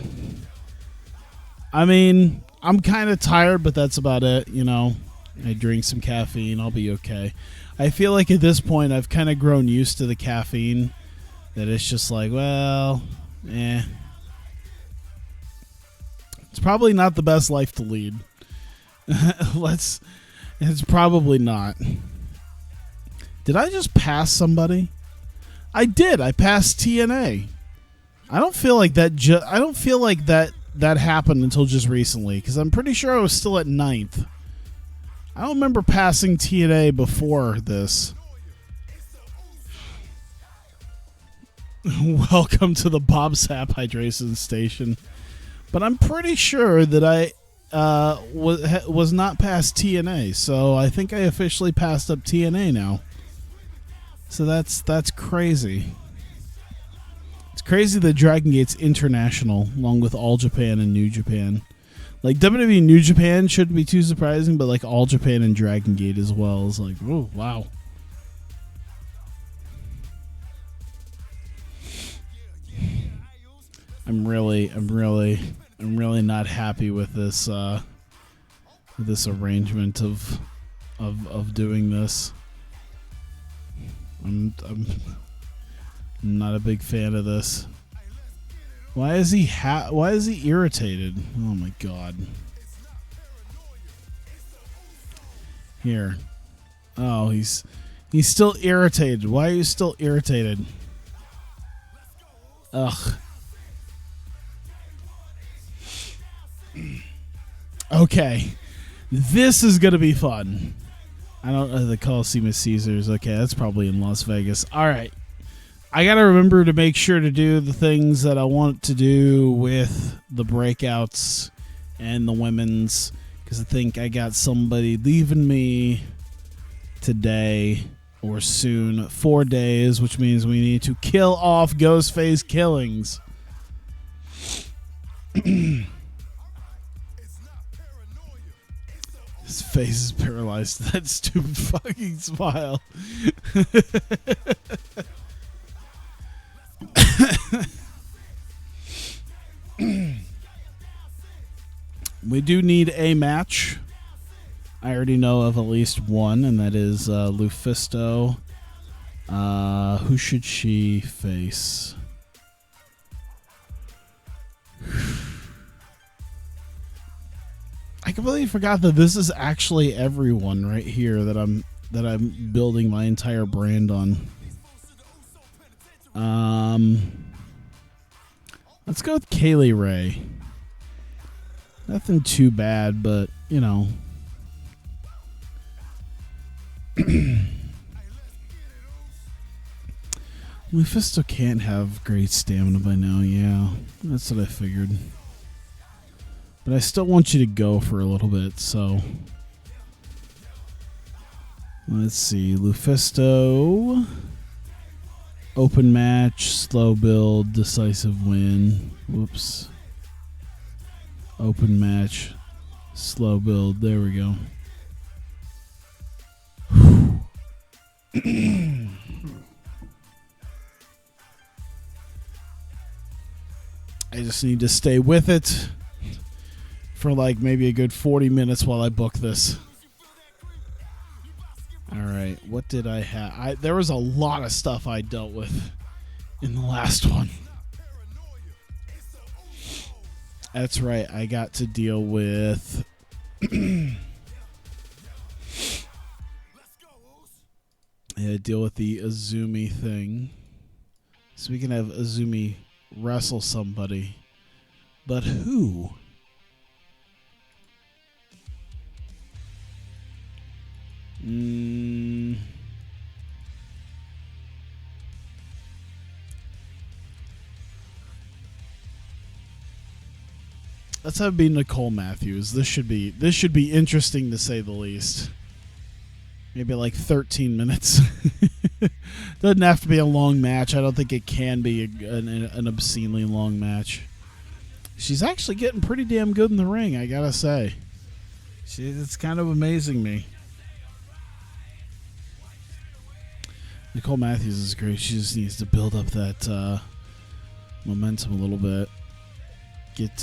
I mean, I'm kind of tired, but that's about it. You know, I drink some caffeine. I'll be okay. I feel like at this point I've kind of grown used to the caffeine. That it's just like, well, it's probably not the best life to lead. It's probably not. Did I just pass somebody? I did. I passed TNA. I don't feel like that. I don't feel like that happened until just recently, because I'm pretty sure I was still at 9th. I don't remember passing TNA before this. Welcome to the Bob Sapp Hydration Station. But I'm pretty sure that I was not past TNA, so I think I officially passed up TNA now. So that's crazy. It's crazy that Dragon Gate's international, along with All Japan and New Japan. Like, WWE New Japan shouldn't be too surprising, but like All Japan and Dragon Gate as well is like, oh, wow. I'm really not happy with this arrangement of doing this. I'm not a big fan of this. Why is he irritated? Oh my god. Here. Oh, he's still irritated. Why are you still irritated? Ugh. Okay, this is gonna be fun. I don't know, the Coliseum of Caesars. Okay, that's probably in Las Vegas. All right, I gotta remember to make sure to do the things that I want to do with the breakouts and the women's, because I think I got somebody leaving me today or soon. 4 days, which means we need to kill off Ghostface Killings. His face is paralyzed. That stupid fucking smile. We do need a match. I already know of at least one, and that is Lufisto. Who should she face? I completely forgot that this is actually everyone right here that I'm building my entire brand on. Let's go with Kaylee Ray. Nothing too bad, but you know. Mephisto can't have great stamina by now. Yeah, that's what I figured. But I still want you to go for a little bit, so... Let's see. Lufisto. Open match, slow build, decisive win. Whoops. Open match, slow build. There we go. I just need to stay with it for like maybe a good 40 minutes while I book this. All right, what did I have? There was a lot of stuff I dealt with in the last one. That's right, I got to deal with... I had to deal with the Azumi thing. So we can have Azumi wrestle somebody. But who? Let's have it be Nicole Matthews. This should be interesting to say the least. Maybe like 13 minutes. Doesn't have to be a long match. I don't think it can be an obscenely long match. She's actually getting pretty damn good in the ring, I gotta say. It's kind of amazing me. Nicole Matthews is great. She just needs to build up that momentum a little bit. Get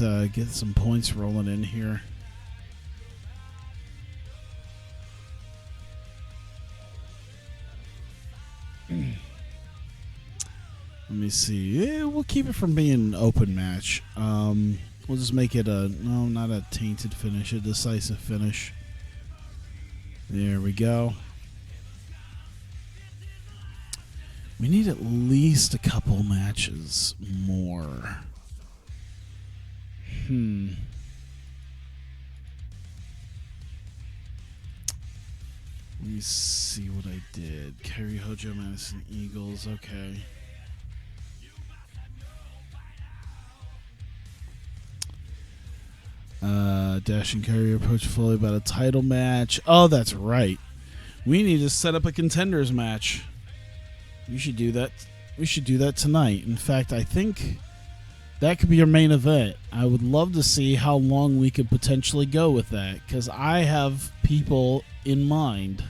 some points rolling in here. Let me see. Yeah, we'll keep it from being an open match. We'll just make it not a tainted finish, a decisive finish. There we go. We need at least a couple matches more. Let me see what I did. Kerry Hojo, Madison Eagles. Okay. Dash and Kerry approach fully about a title match. Oh, that's right. We need to set up a contenders match. We should do that. We should do that tonight. In fact, I think that could be your main event. I would love to see how long we could potentially go with that, because I have people in mind.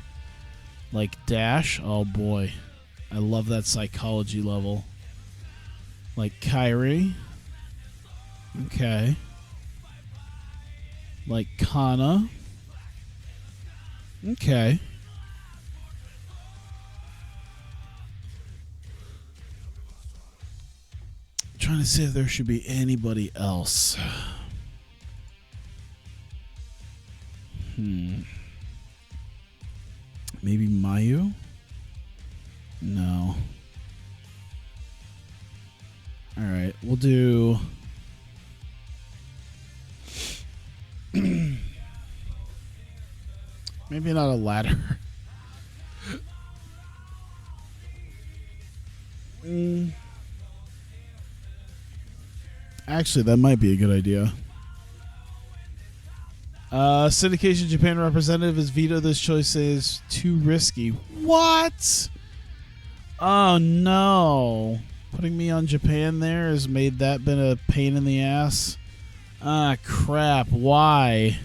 Like Dash. Oh, boy. I love that psychology level. Like Kyrie. Okay. Like Kana. Okay. I'm trying to see if there should be anybody else. Maybe Mayu? No. Alright, we'll do... maybe not a ladder. Actually, that might be a good idea. Syndication Japan representative has vetoed this choice. Is too risky. What? Oh no! Putting me on Japan there has made that been a pain in the ass. Ah, crap. Why?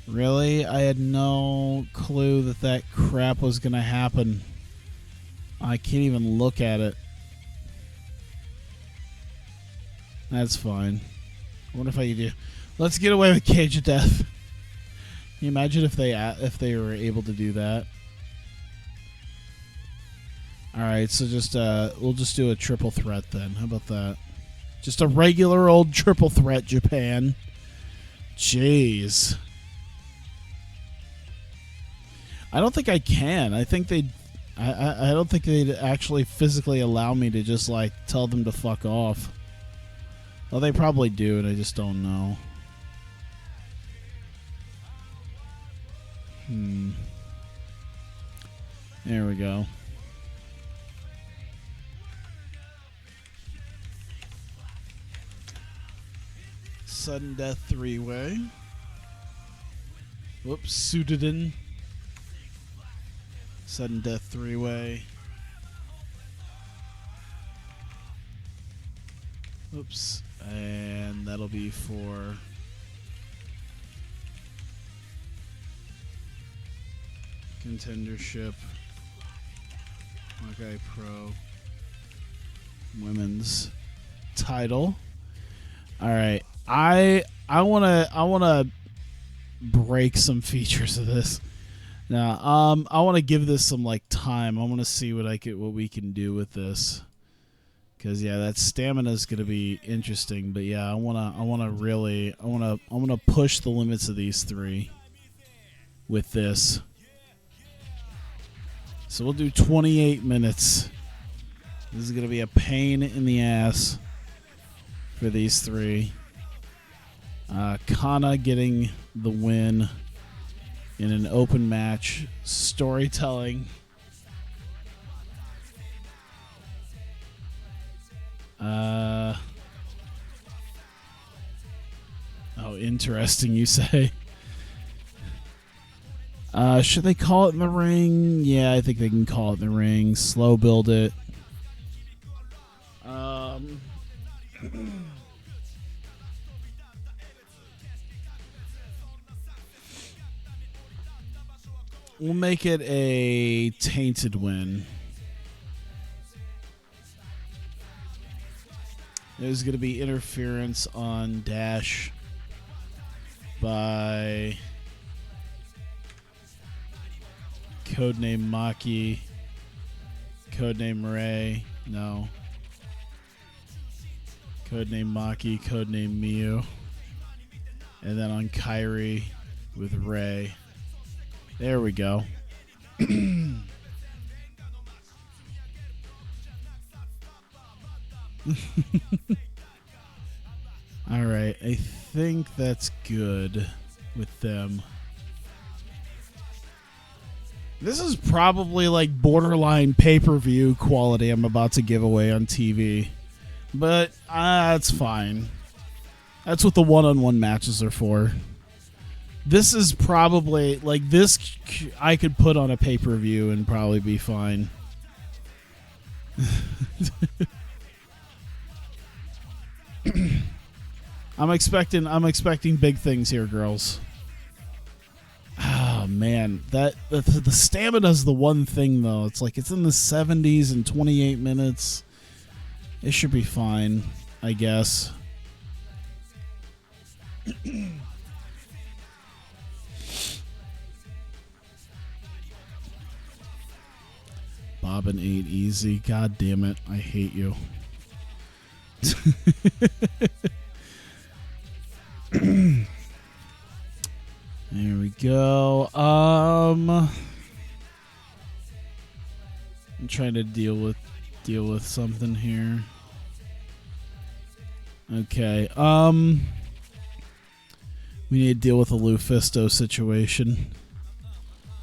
Really? I had no clue that crap was going to happen. I can't even look at it. That's fine. I wonder if I could do... Let's get away with Cage of Death. Can you imagine if they were able to do that? Alright, so just we'll just do a triple threat then. How about that? Just a regular old triple threat, Japan. Jeez. I don't think I can. I think they'd... I don't think they'd actually physically allow me to just, like, tell them to fuck off. Well, they probably do, and I just don't know. There we go. Sudden Death 3-way. Whoops, Sudoden. Sudden Death 3-way. Oops. And that'll be for contendership. Hawkeye Pro Women's title. All right. I wanna break some features of this. Now, I want to give this some like time. I want to see what we can do with this. Cause yeah, that stamina is gonna be interesting. But yeah, I wanna push the limits of these three with this. So we'll do 28 minutes. This is gonna be a pain in the ass for these three. Kana getting the win in an open match. Storytelling. Oh, interesting, you say. Should they call it in the ring? Yeah, I think they can call it in the ring. Slow build it. We'll make it a tainted win. There's going to be interference on Dash by Codename Maki, Codename Ray, no. Codename Maki, Codename Miyu. And then on Kyrie with Ray. There we go. All right, I think that's good with them. This is probably like borderline pay-per-view quality I'm about to give away on TV. But that's fine. That's what the one-on-one matches are for. This is probably, like, this I could put on a pay-per-view and probably be fine. I'm expecting big things here, girls. Oh man, the stamina's the one thing though. It's like it's in the 70s and 28 minutes. It should be fine, I guess. Bobbin ain't easy. God damn it. I hate you. There we go. I'm trying to deal with something here. Okay. We need to deal with the Lufisto situation.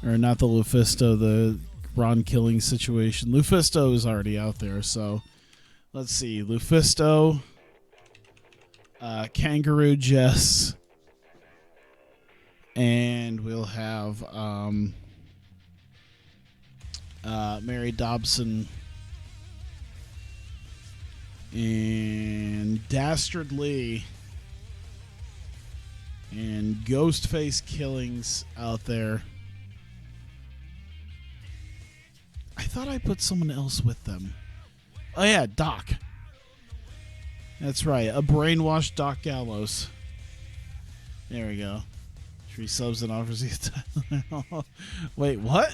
Or not the Lufisto, the Ron Killing situation. Lufisto is already out there, so let's see. Lufisto, Kangaroo Jess, and we'll have Mary Dobson and Dastardly and Ghostface Killings out there. I thought I put someone else with them. Oh yeah, Doc. That's right, a brainwashed Doc Gallows. There we go. 3 subs and offers the title. Wait, what?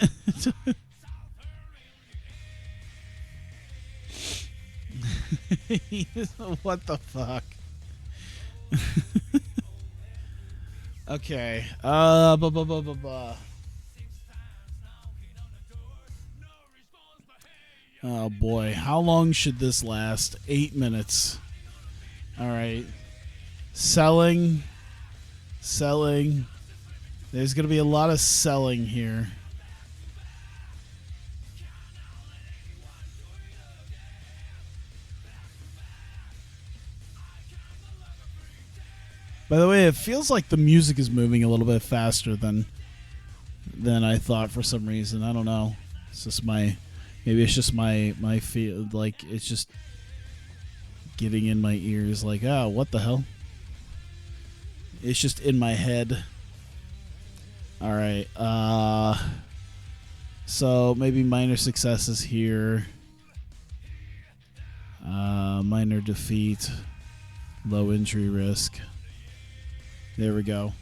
What the fuck? Okay. Oh boy, how long should this last? 8 minutes. All right. Selling. There's going to be a lot of selling here. By the way, it feels like the music is moving a little bit faster than I thought for some reason. I don't know. It's just maybe it's just my feel, like it's just getting in my ears like, oh, what the hell? It's just in my head. All right. So maybe minor successes here. Minor defeat. Low injury risk. There we go.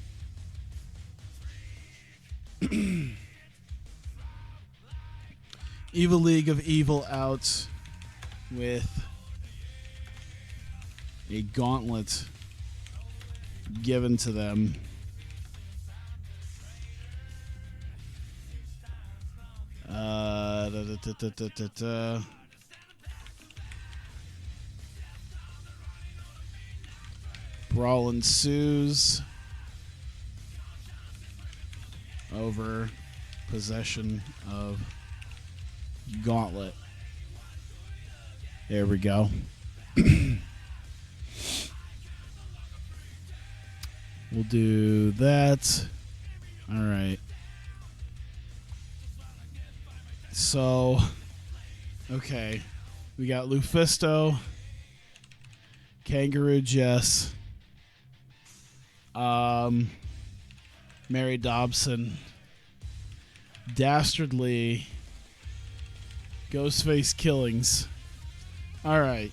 Evil League of Evil out with a gauntlet given to them. Brawl ensues over possession of gauntlet. There we go. We'll do that. All right. So, okay. We got Lufisto, Kangaroo Jess, Mary Dobson, Dastardly, Ghostface Killings. All right.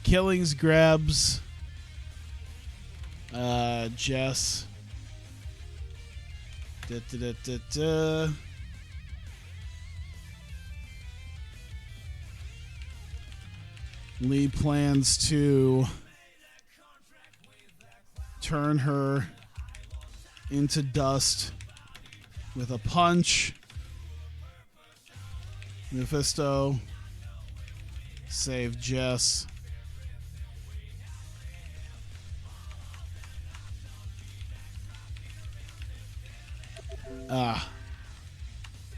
Killings grabs Jess. Lee plans to turn her into dust with a punch. Mephisto save Jess.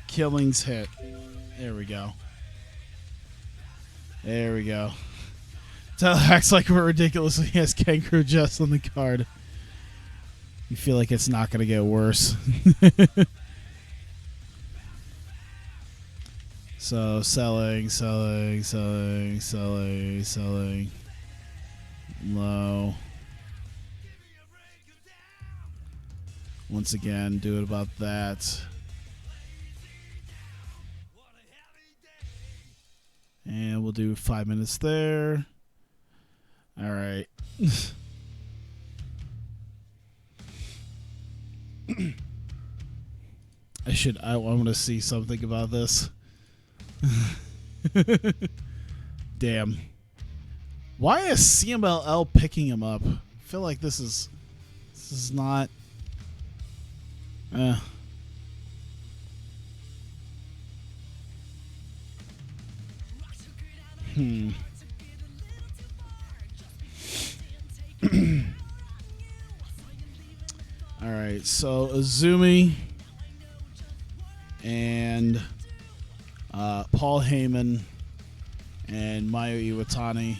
Killings hit. There we go. There we go. Tyler acts like we're ridiculous when he has Kangaroo Jess on the card. You feel like it's not going to get worse. So selling. Low. Once again, do it about that. And we'll do 5 minutes there. All right. I want to see something about this. Damn. Why is CMLL picking him up? I feel like this is not. All right, so Azumi and Paul Heyman and Mayu Iwatani.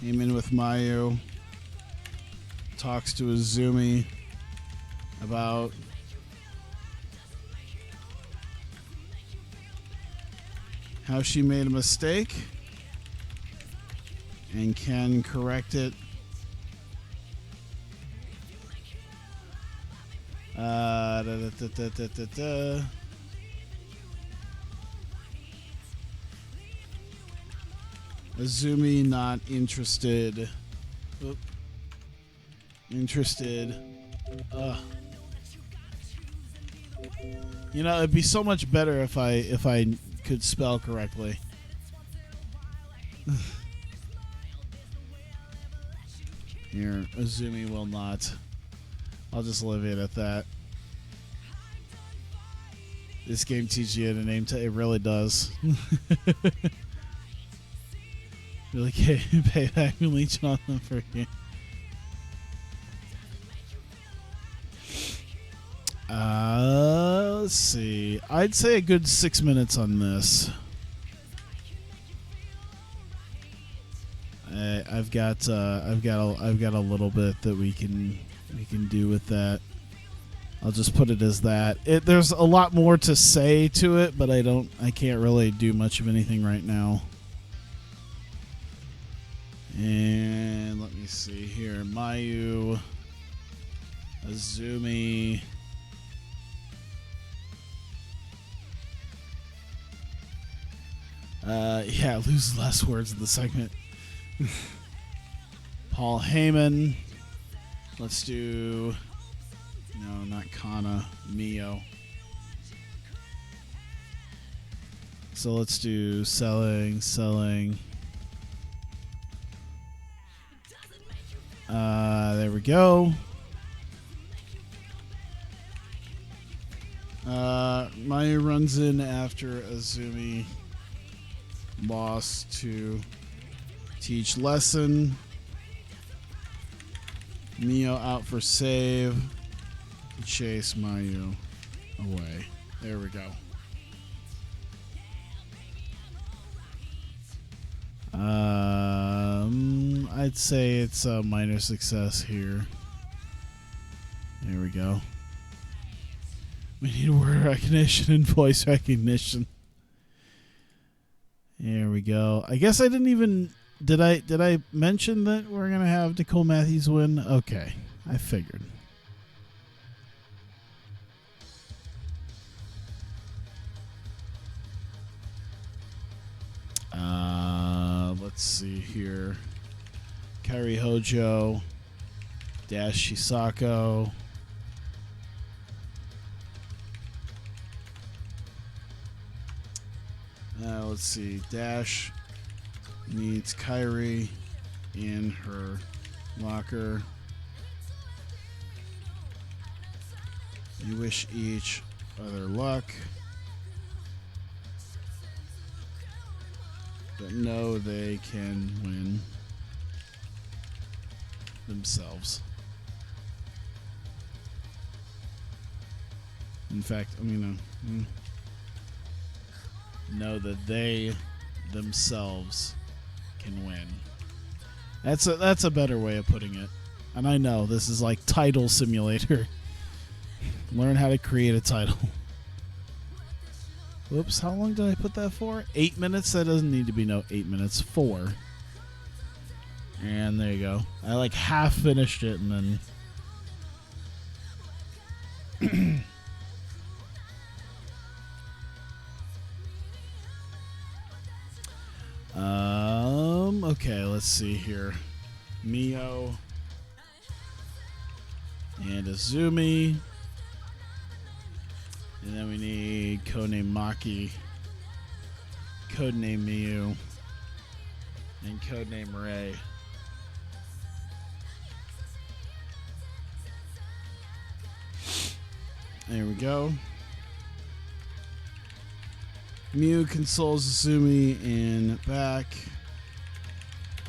Heyman with Mayu talks to Azumi about how she made a mistake and can correct it. Azumi not interested. Oop. Interested. You know, it'd be so much better if I could spell correctly. Here, Azumi will not. I'll just leave it at that. This game teaches you how to name it really does. Really can't pay back and leech on them for you. Let's see. I'd say a good 6 minutes on this. I've got a little bit that we can do with that. I'll just put it as that. There's a lot more to say to it, but I can't really do much of anything right now. And let me see here. Mayu, Azumi. Yeah, lose the last words of the segment. Paul Heyman. Let's do... No, not Kana. Mio. So let's do selling. There we go. Maya runs in after Azumi lost to teach lesson. Mio out for save. Chase Mayu away. There we go. I'd say it's a minor success here. There we go. We need word recognition and voice recognition. There we go. I guess I didn't even... Did I mention that we're going to have Nicole Matthews win? Okay. I figured. Let's see here. Kairi Hojo. Dash Shisako. Let's see. Dash needs Kairi in her locker. You wish each other luck, but know they can win themselves. In fact, I'm gonna know that they themselves can win. That's a better way of putting it. And I know this is like title simulator. Learn how to create a title. Whoops, how long did I put that for? 8 minutes? That doesn't need to be 8 minutes. 4. And there you go. I like half finished it and then... Okay, let's see here. Mio and Azumi. And then we need codename Maki, codename Miyu, and codename Ray. There we go. Miyu consoles Azumi in back,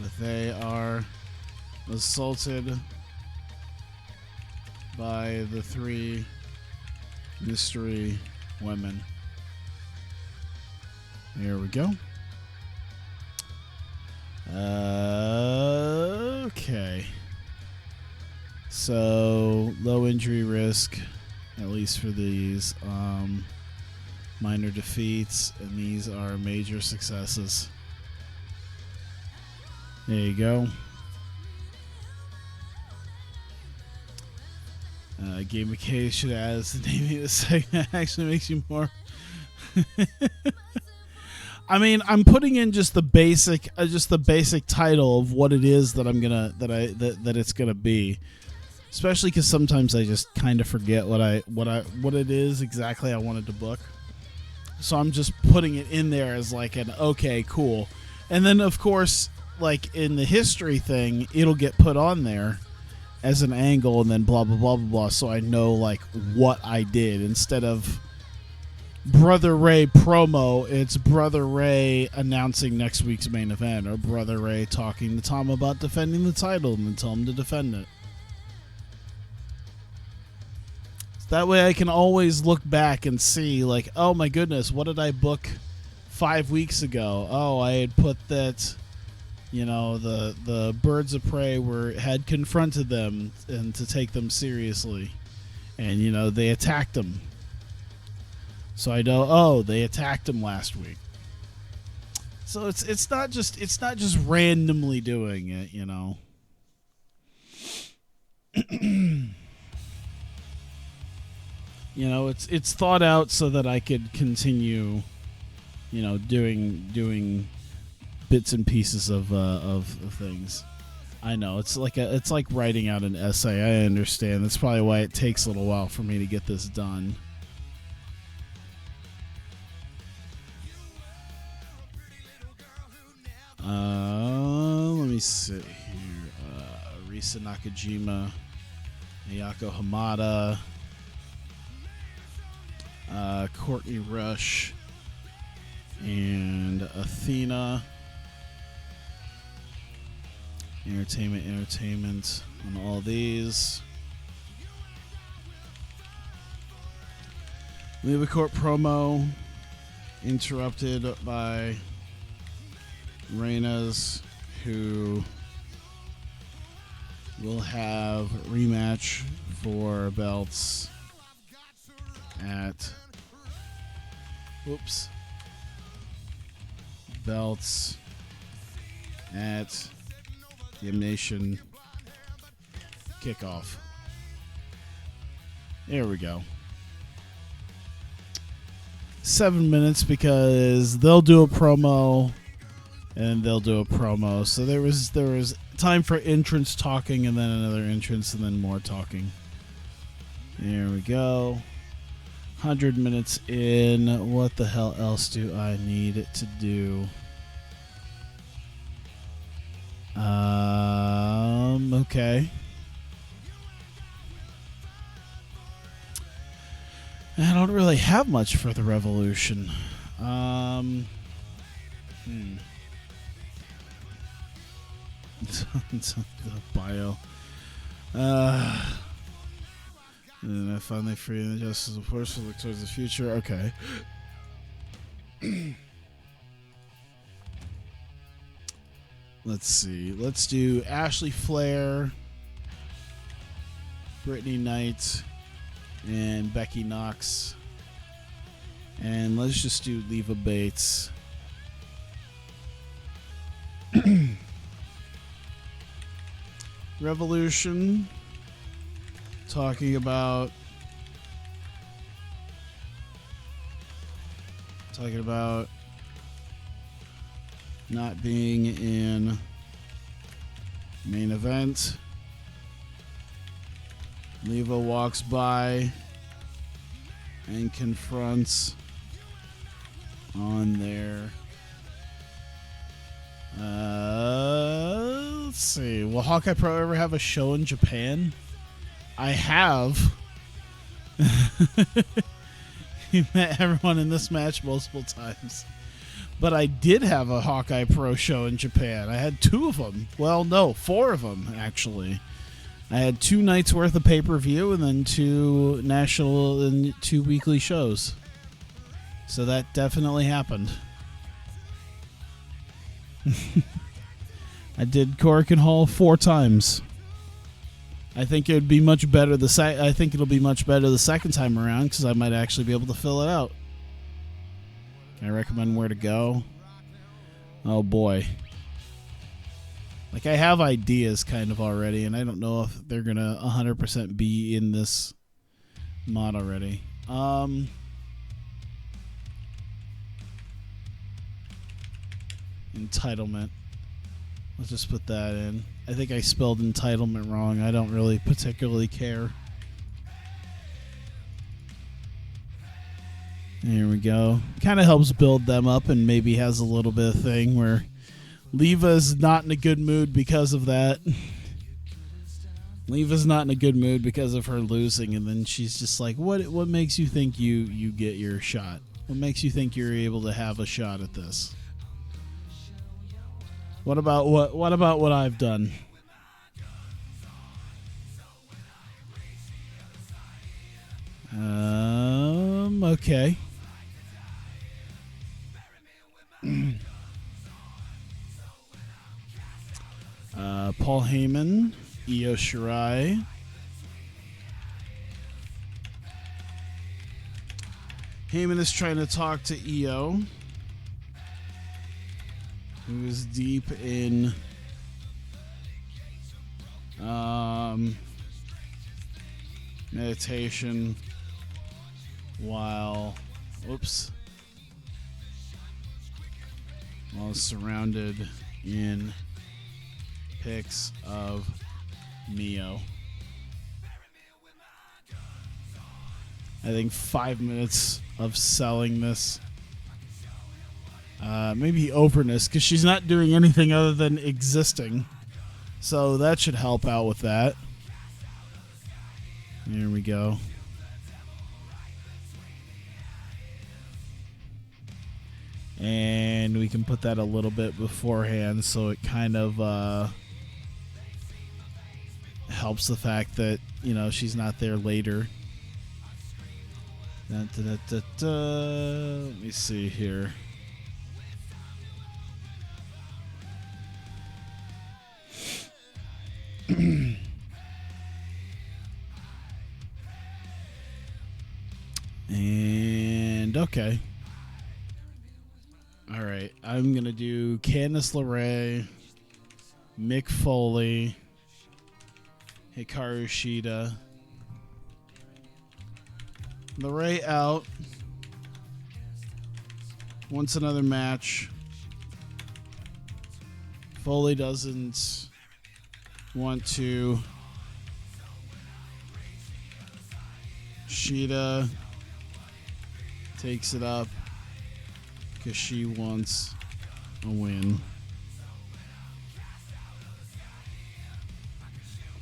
but they are assaulted by the 3 mystery women. There we go. Okay. So, low injury risk, at least for these. Minor defeats, and these are major successes. There you go. Gamification as the name of the segment actually makes you more. I mean, I'm putting in just the basic title of what it is that I'm gonna that it's gonna be. Especially because sometimes I just kind of forget what it is exactly I wanted to book. So I'm just putting it in there as like an okay, cool, and then of course, like in the history thing, it'll get put on there as an angle, and then blah blah blah blah blah. So I know like what I did instead of Brother Ray promo. It's Brother Ray announcing next week's main event, or Brother Ray talking to Tom about defending the title, and then tell him to defend it. That way I can always look back and see, like, oh my goodness, what did I book 5 weeks ago? Oh, I had put that the birds of prey had confronted them and to take them seriously, and they attacked them. So I know, they attacked him last week. So it's not just randomly doing it, it's thought out so that I could continue, doing bits and pieces of things. I know it's like writing out an essay. I understand. That's probably why it takes a little while for me to get this done. Let me see here. Risa Nakajima, Miyako Hamada, Courtney Rush, and Athena. Entertainment on all these. Leave a court promo interrupted by Reyna's, who will have rematch for belts at Damnation kickoff. There we go. 7 minutes, because they'll do a promo and they'll do a promo. So there was time for entrance talking, and then another entrance, and then more talking. There we go. 100 minutes in. What the hell else do I need it to do? Okay. I don't really have much for the Revolution. The bio. And I finally free the justice of force, look towards the future. Okay. Let's see. Let's do Ashley Flair, Brittany Knight, and Becky Knox. And let's just do Leva Bates. Revolution, talking about not being in main event. Leva walks by and confronts on there. Let's see. Will Hawkeye Pro ever have a show in Japan? I have. He met everyone in this match multiple times. But I did have a Hawkeye Pro show in Japan. I had 2 of them. Well, no, 4 of them, actually. I had 2 nights worth of pay-per-view and then 2 national and 2 weekly shows. So that definitely happened. I did Korakuen Hall 4 times. I think it would be much better I think it'll be much better the second time around, because I might actually be able to fill it out. Can I recommend where to go? Oh boy. Like, I have ideas kind of already, and I don't know if they're gonna 100% be in this mod already. Entitlement. Let's just put that in. I think I spelled entitlement wrong. I don't really particularly care. There we go. Kind of helps build them up, and maybe has a little bit of thing where Leva's not in a good mood because of that. Leva's not in a good mood because of her losing, and then she's just like, what makes you think you get your shot? What makes you think you're able to have a shot at this? What about what I've done? Okay. Heyman, Io Shirai. Heyman is trying to talk to Io, who is deep in meditation while surrounded in pics of Mio. I think 5 minutes of selling this. Maybe overness, because she's not doing anything other than existing. So that should help out with that. There we go. And we can put that a little bit beforehand so it kind of helps the fact that, you know, she's not there later. Let me see here. And okay. All right, I'm going to do Candice LeRae, Mick Foley, Hikaru Shida. LeRae out. Wants another match. Foley doesn't want to. Shida takes it up because she wants a win.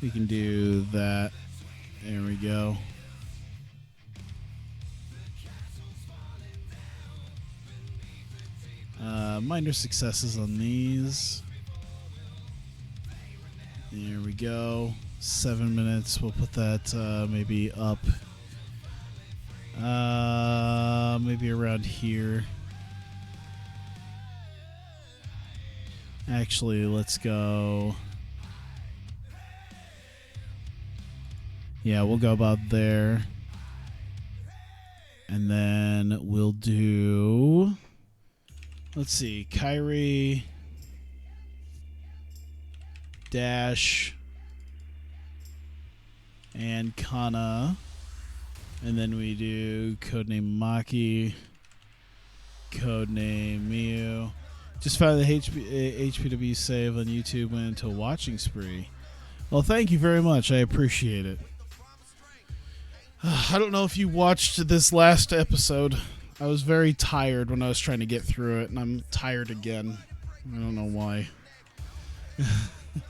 We can do that. There we go. Minor successes on these. There we go. 7 minutes. We'll put that maybe up. Maybe around here. Actually, let's go. Yeah, we'll go about there. And then we'll do... Let's see. Kyrie... Dash... and Kana. And then we do Codename Maki, Codename Miu. Just found the HPW save on YouTube, went into a watching spree. Well, thank you very much. I appreciate it. I don't know if you watched this last episode. I was very tired when I was trying to get through it, and I'm tired again. I don't know why.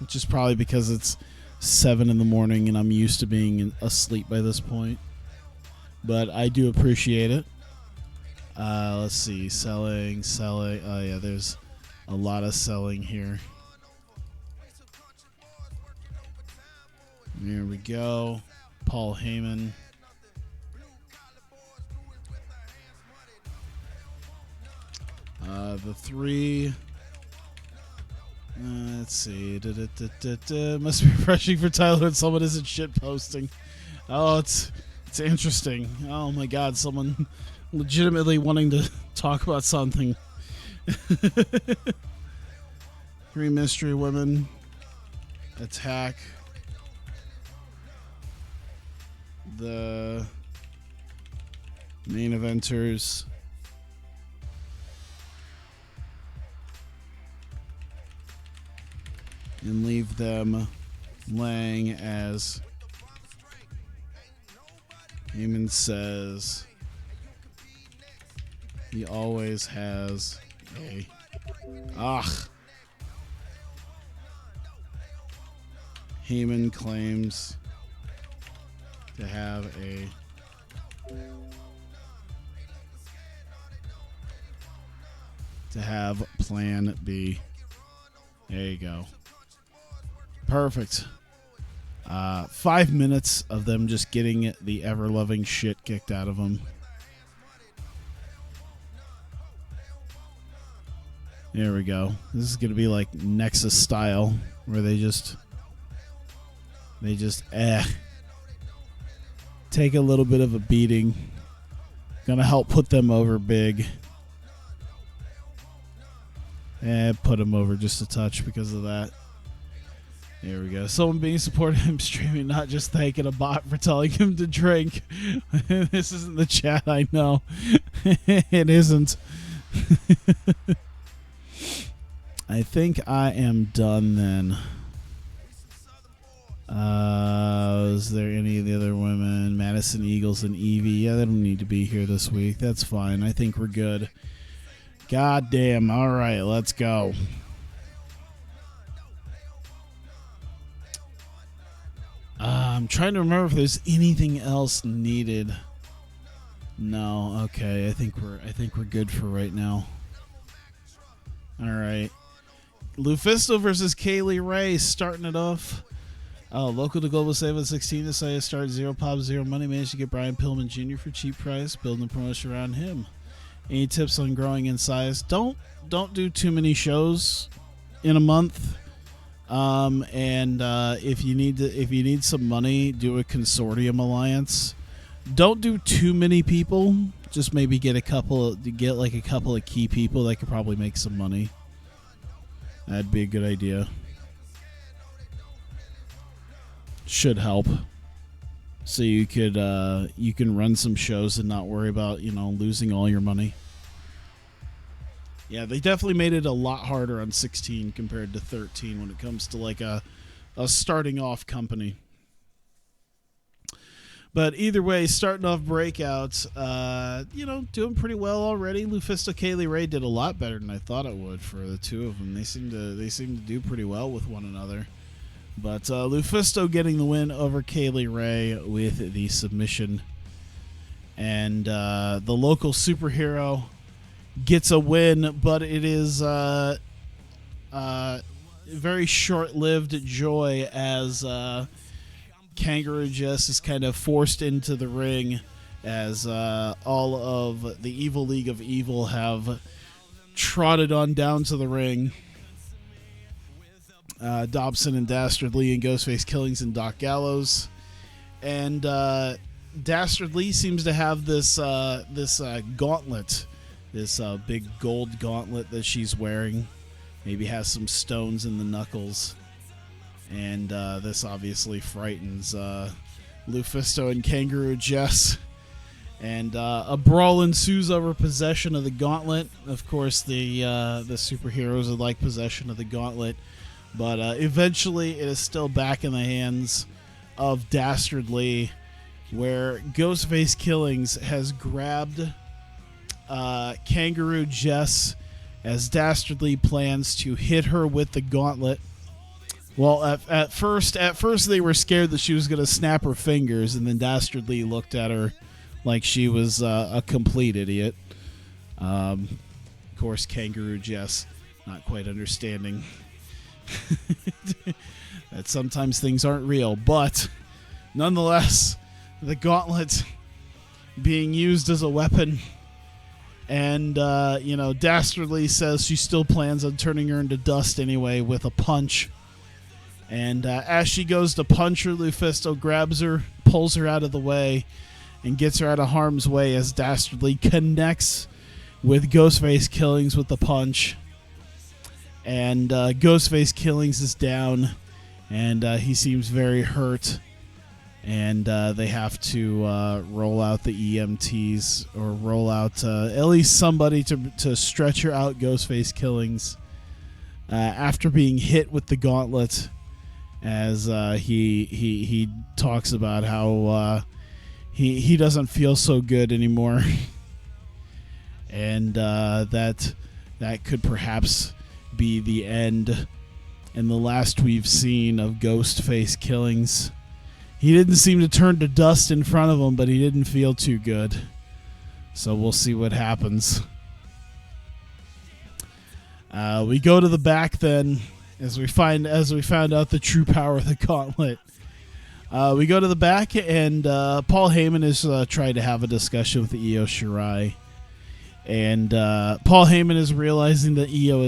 Just probably because it's 7 in the morning and I'm used to being asleep by this point. But I do appreciate it. Let's see. Selling. Oh, yeah, there's a lot of selling here. There we go. Paul Heyman. The 3. Let's see. Must be refreshing for Tyler and someone isn't shit posting. Oh, it's interesting. Oh my God, someone legitimately wanting to talk about something. 3 mystery women. Attack. The main eventers. And leave them laying as Heyman says he always has a... Heyman claims to have a... plan B. There you go. Perfect. 5 minutes of them just getting the ever-loving shit kicked out of them. There we go. This is going to be like Nexus style, where they just They just take a little bit of a beating. Gonna help put them over big. Put him over just a touch because of that. There we go. Someone being supportive of him streaming, not just thanking a bot for telling him to drink. This isn't the chat, I know. It isn't. I think I am done then. Is there any of the other women? Madison Eagles and Evie. Yeah, they don't need to be here this week. That's fine. I think we're good. God damn. All right, let's go. I'm trying to remember if there's anything else needed. No. Okay. I think we're good for right now. All right. Lufisto versus Kaylee Ray starting it off. Local to Global Save at 16 decided to start 0 pop, 0 money. Managed to get Brian Pillman Jr. for cheap price. Building a promotion around him. Any tips on growing in size? Don't do too many shows in a month. If you need some money, do a consortium alliance. Don't do too many people. Just maybe get a couple of key people that could probably make some money. That'd be a good idea. Should help. So you can run some shows and not worry about, losing all your money. Yeah, they definitely made it a lot harder on 16 compared to 13 when it comes to like a starting off company. But either way, starting off breakouts, doing pretty well already. Lufisto Kaylee Ray did a lot better than I thought it would for the two of them. They seem to do pretty well with one another. But Lufisto getting the win over Kaylee Ray with the submission. And the local superhero gets a win, but it is very short-lived joy as Kangaroo Jess is kind of forced into the ring as all of the Evil League of Evil have trotted on down to the ring. Dobson and Dastardly and Ghostface Killings and Doc Gallows. And Dastardly seems to have this gauntlet, this big gold gauntlet that she's wearing. Maybe has some stones in the knuckles. And this obviously frightens Lufisto and Kangaroo Jess. And a brawl ensues over possession of the gauntlet. Of course, the superheroes would like possession of the gauntlet. But eventually it is still back in the hands of Dastardly, where Ghostface Killings has grabbed Kangaroo Jess as Dastardly plans to hit her with the gauntlet. Well, at first they were scared that she was going to snap her fingers, and then Dastardly looked at her like she was a complete idiot. Of course, Kangaroo Jess not quite understanding that sometimes things aren't real, but nonetheless, the gauntlet being used as a weapon, and Dastardly says she still plans on turning her into dust anyway with a punch. And as she goes to punch her, Lufisto grabs her, pulls her out of the way, and gets her out of harm's way as Dastardly connects with Ghostface Killings with the punch. And Ghostface Killings is down, and he seems very hurt. And they have to roll out the EMTs, or roll out at least somebody to stretch her out Ghostface Killings after being hit with the gauntlet. As he talks about how he doesn't feel so good anymore, and that could perhaps be the end and the last we've seen of Ghostface Killings. He didn't seem to turn to dust in front of him, but he didn't feel too good. So we'll see what happens. We go to the back then. As we found out the true power of the gauntlet, we go to the back, and Paul Heyman is trying to have a discussion with the Io Shirai, and Paul Heyman is realizing that Io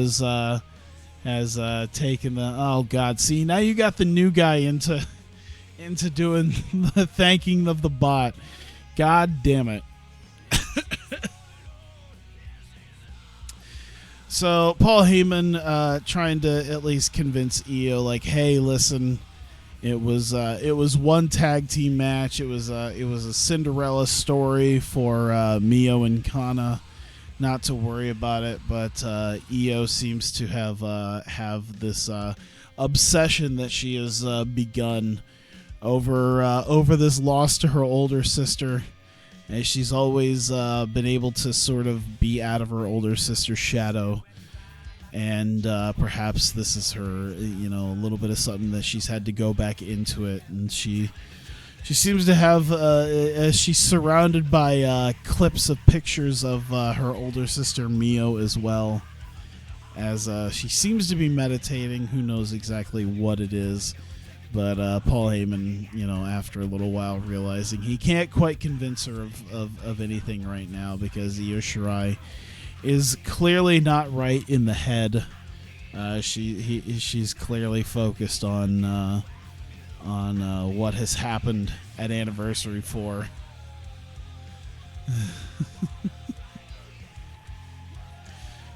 has taken the see now you got the new guy into into doing the thanking of the bot. God damn it. So Paul Heyman trying to at least convince Io, like, hey, listen, it was one tag team match. It was a Cinderella story for Mio and Kana. Not to worry about it, but Io seems to have this obsession that she has begun over this loss to her older sister. And she's always been able to sort of be out of her older sister's shadow. And perhaps this is her, a little bit of something that she's had to go back into it. And she seems to have, she's surrounded by clips of pictures of her older sister Mio as well. As she seems to be meditating. Who knows exactly what it is. But Paul Heyman, after a little while realizing he can't quite convince her of anything right now because Io Shirai is clearly not right in the head. She's clearly focused on what has happened at Anniversary 4.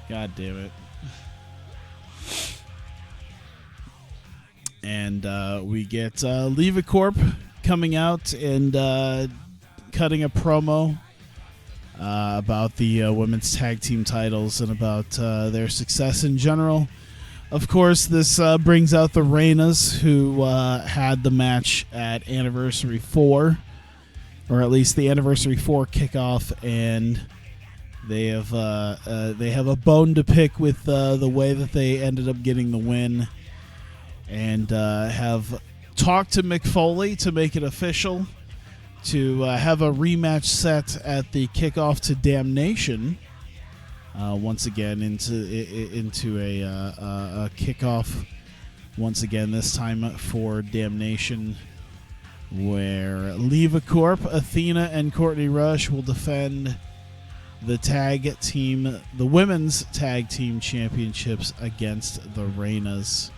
God damn it. And we get Leva Corp coming out and cutting a promo about the women's tag team titles and about their success in general. Of course, this brings out the Reinas, who had the match at Anniversary 4, or at least the Anniversary 4 kickoff, and they have a bone to pick with the way that they ended up getting the win. And have talked to Mick Foley to make it official, to have a rematch set at the kickoff to Damnation. Once again into a kickoff. Once again, this time for Damnation, where Leva Corp, Athena, and Courtney Rush will defend the women's tag team championships against the Reinas.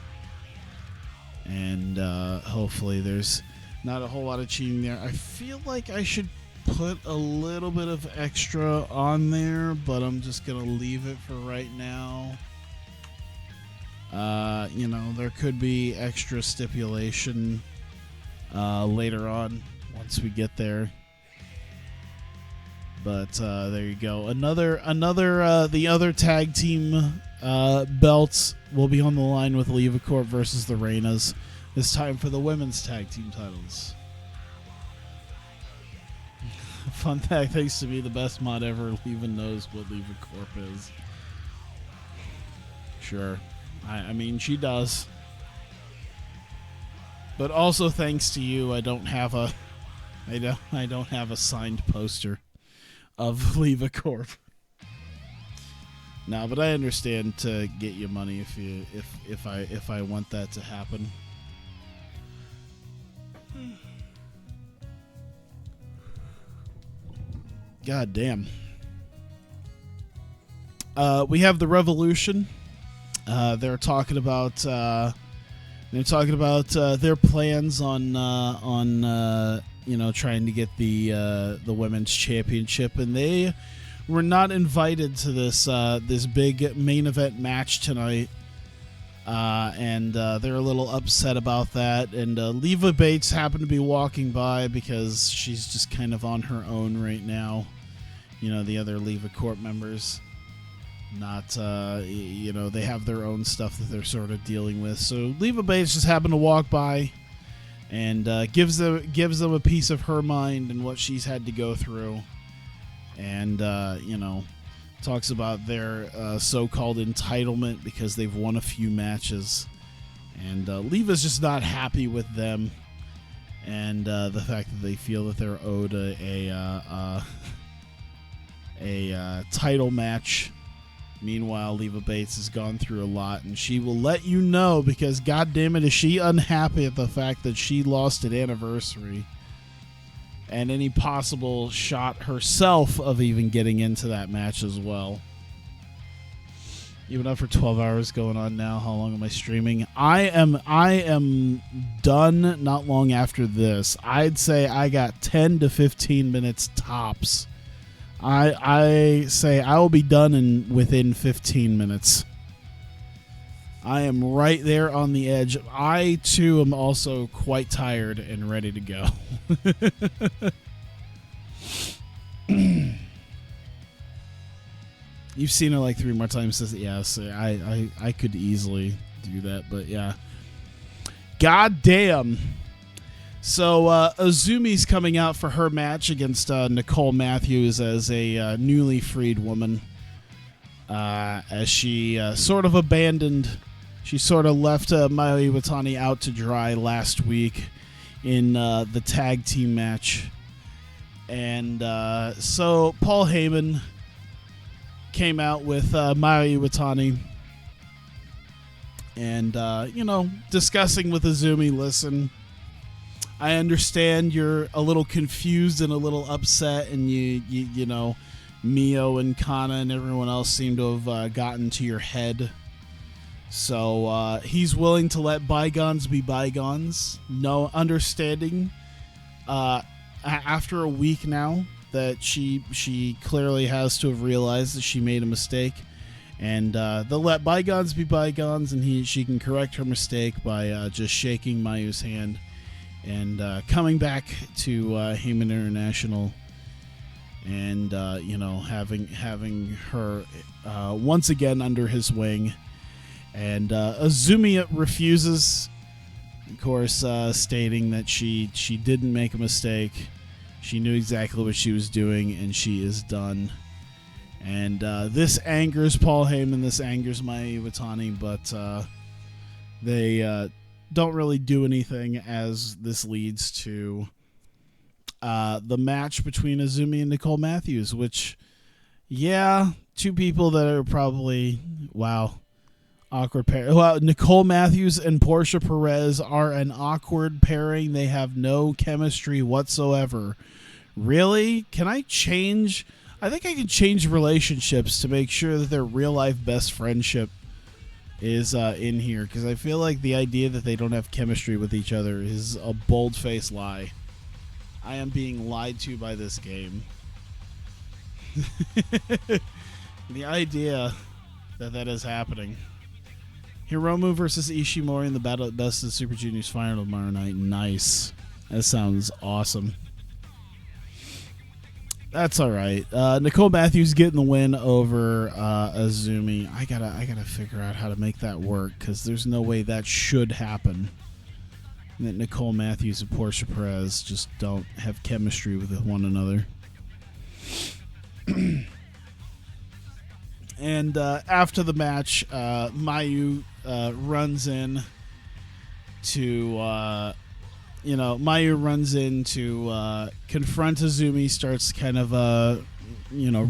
And hopefully there's not a whole lot of cheating there. I feel like I should put a little bit of extra on there, but I'm just going to leave it for right now. There could be extra stipulation later on once we get there. But there you go. The other tag team belts will be on the line with Leva Corp versus the Reinas. This time for the women's tag team titles. Fun fact, thanks to me, the best mod ever, Leva knows what Leva Corp is. Sure. I mean, she does. But also thanks to you, I don't have a signed poster of Leva Corp. No, but I understand to get you money if I want that to happen. God damn. We have the Revolution. They're talking about their plans on trying to get the women's championship, and they were not invited to this big main event match tonight, and they're a little upset about that. And Leva Bates happened to be walking by because she's just kind of on her own right now. The other Leva Corp members, not they have their own stuff that they're sort of dealing with. So Leva Bates just happened to walk by and gives them a piece of her mind and what she's had to go through. And, talks about their so-called entitlement because they've won a few matches. And Leva's just not happy with them. And the fact that they feel that they're owed a title match. Meanwhile, Leva Bates has gone through a lot, and she will let you know because, goddammit, is she unhappy at the fact that she lost at Anniversary. And any possible shot herself of even getting into that match as well. You've been up for 12 hours going on now. How long am I streaming? I am done not long after this. I'd say I got 10 to 15 minutes tops. I say I will be done within 15 minutes. I am right there on the edge. I, too, am also quite tired and ready to go. You've seen it like 3 more times. Yes, I could easily do that, but yeah. God damn. So Azumi's coming out for her match against Nicole Matthews as a newly freed woman. As she sort of abandoned, she sort of left Mayu Iwatani out to dry last week in the tag team match. And so Paul Heyman came out with Mayu Iwatani and, discussing with Azumi, listen, I understand you're a little confused and a little upset, and you know, Mio and Kana and everyone else seem to have gotten to your head. So he's willing to let bygones be bygones. No, understanding after a week now that she clearly has to have realized that she made a mistake. And they'll let bygones be bygones, and she can correct her mistake by just shaking Mayu's hand and coming back to Heyman International, and having her once again under his wing. And Azumi refuses, of course, stating that she didn't make a mistake. She knew exactly what she was doing, and she is done. And this angers Paul Heyman. This angers Mayu Iwatani, but they don't really do anything, as this leads to the match between Azumi and Nicole Matthews, which, yeah, two people that are probably, awkward pair. Well, Nicole Matthews and Portia Perez are an awkward pairing. They have no chemistry whatsoever. Really? Can I change? I think I can change relationships to make sure that their real-life best friendship is in here, because I feel like the idea that they don't have chemistry with each other is a bold-faced lie. I am being lied to by this game. The idea that is happening. Hiromu versus Ishimori in the Battle at Best of the Super Juniors final tomorrow night. Nice. That sounds awesome. That's all right. Nicole Matthews getting the win over Azumi. I gotta figure out how to make that work, because there's no way that should happen. That Nicole Matthews and Portia Perez just don't have chemistry with one another. And after the match, Mayu runs in to confront Azumi, starts kind of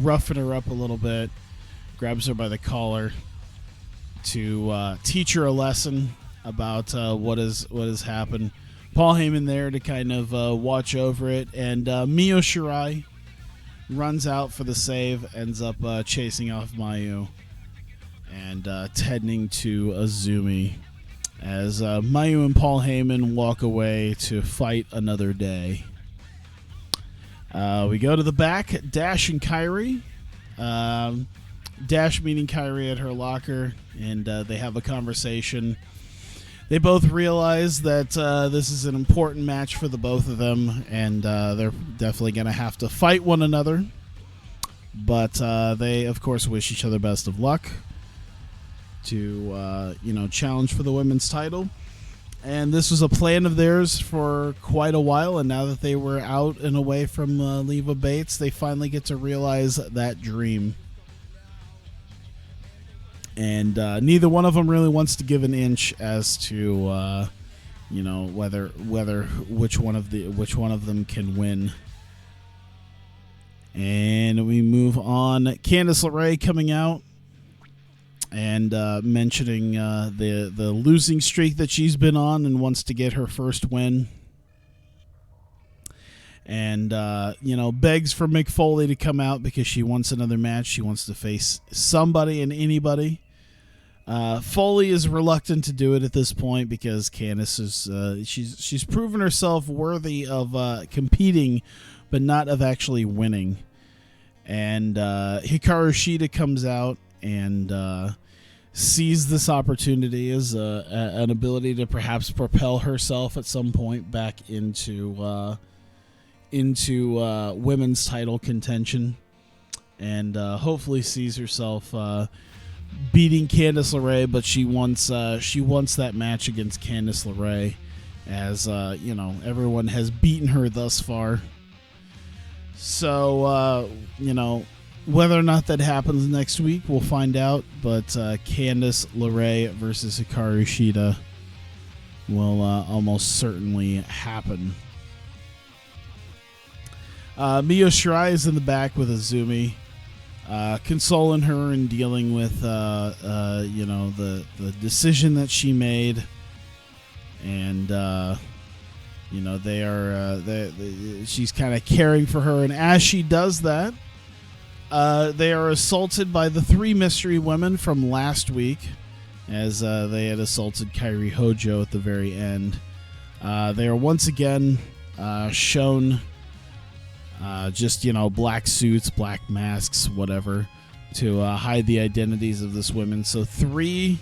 roughing her up a little bit, grabs her by the collar to teach her a lesson about what has happened. Paul Heyman there to kind of watch over it, and Mio Shirai runs out for the save, ends up chasing off Mayu and tending to Azumi as Mayu and Paul Heyman walk away to fight another day. We go to the back. Dash and Kairi. Dash meeting Kairi at her locker, and they have a conversation. They both realize that this is an important match for the both of them, and they're definitely going to have to fight one another. But they, of course, wish each other best of luck to challenge for the women's title. And this was a plan of theirs for quite a while, and now that they were out and away from Leva Bates, they finally get to realize that dream. And neither one of them really wants to give an inch as to which one of them can win. And we move on. Candice LeRae coming out and mentioning the losing streak that she's been on and wants to get her first win. And begs for Mick Foley to come out because she wants another match. She wants to face somebody and anybody. Foley is reluctant to do it at this point because Candice is she's proven herself worthy of competing, but not of actually winning. And Hikaru Shida comes out and sees this opportunity as an ability to perhaps propel herself at some point back into women's title contention, and hopefully sees herself beating Candice LeRae. But she wants that match against Candice LeRae, as everyone has beaten her thus far. So whether or not that happens next week, we'll find out. But Candice LeRae versus Hikaru Shida will almost certainly happen. Mio Shirai is in the back with Azumi, consoling her and dealing with the decision that she made, and she's kind of caring for her, and as she does that, they are assaulted by the 3 mystery women from last week, as they had assaulted Kairi Hojo at the very end. They are once again shown black suits, black masks, whatever, to hide the identities of this women. So three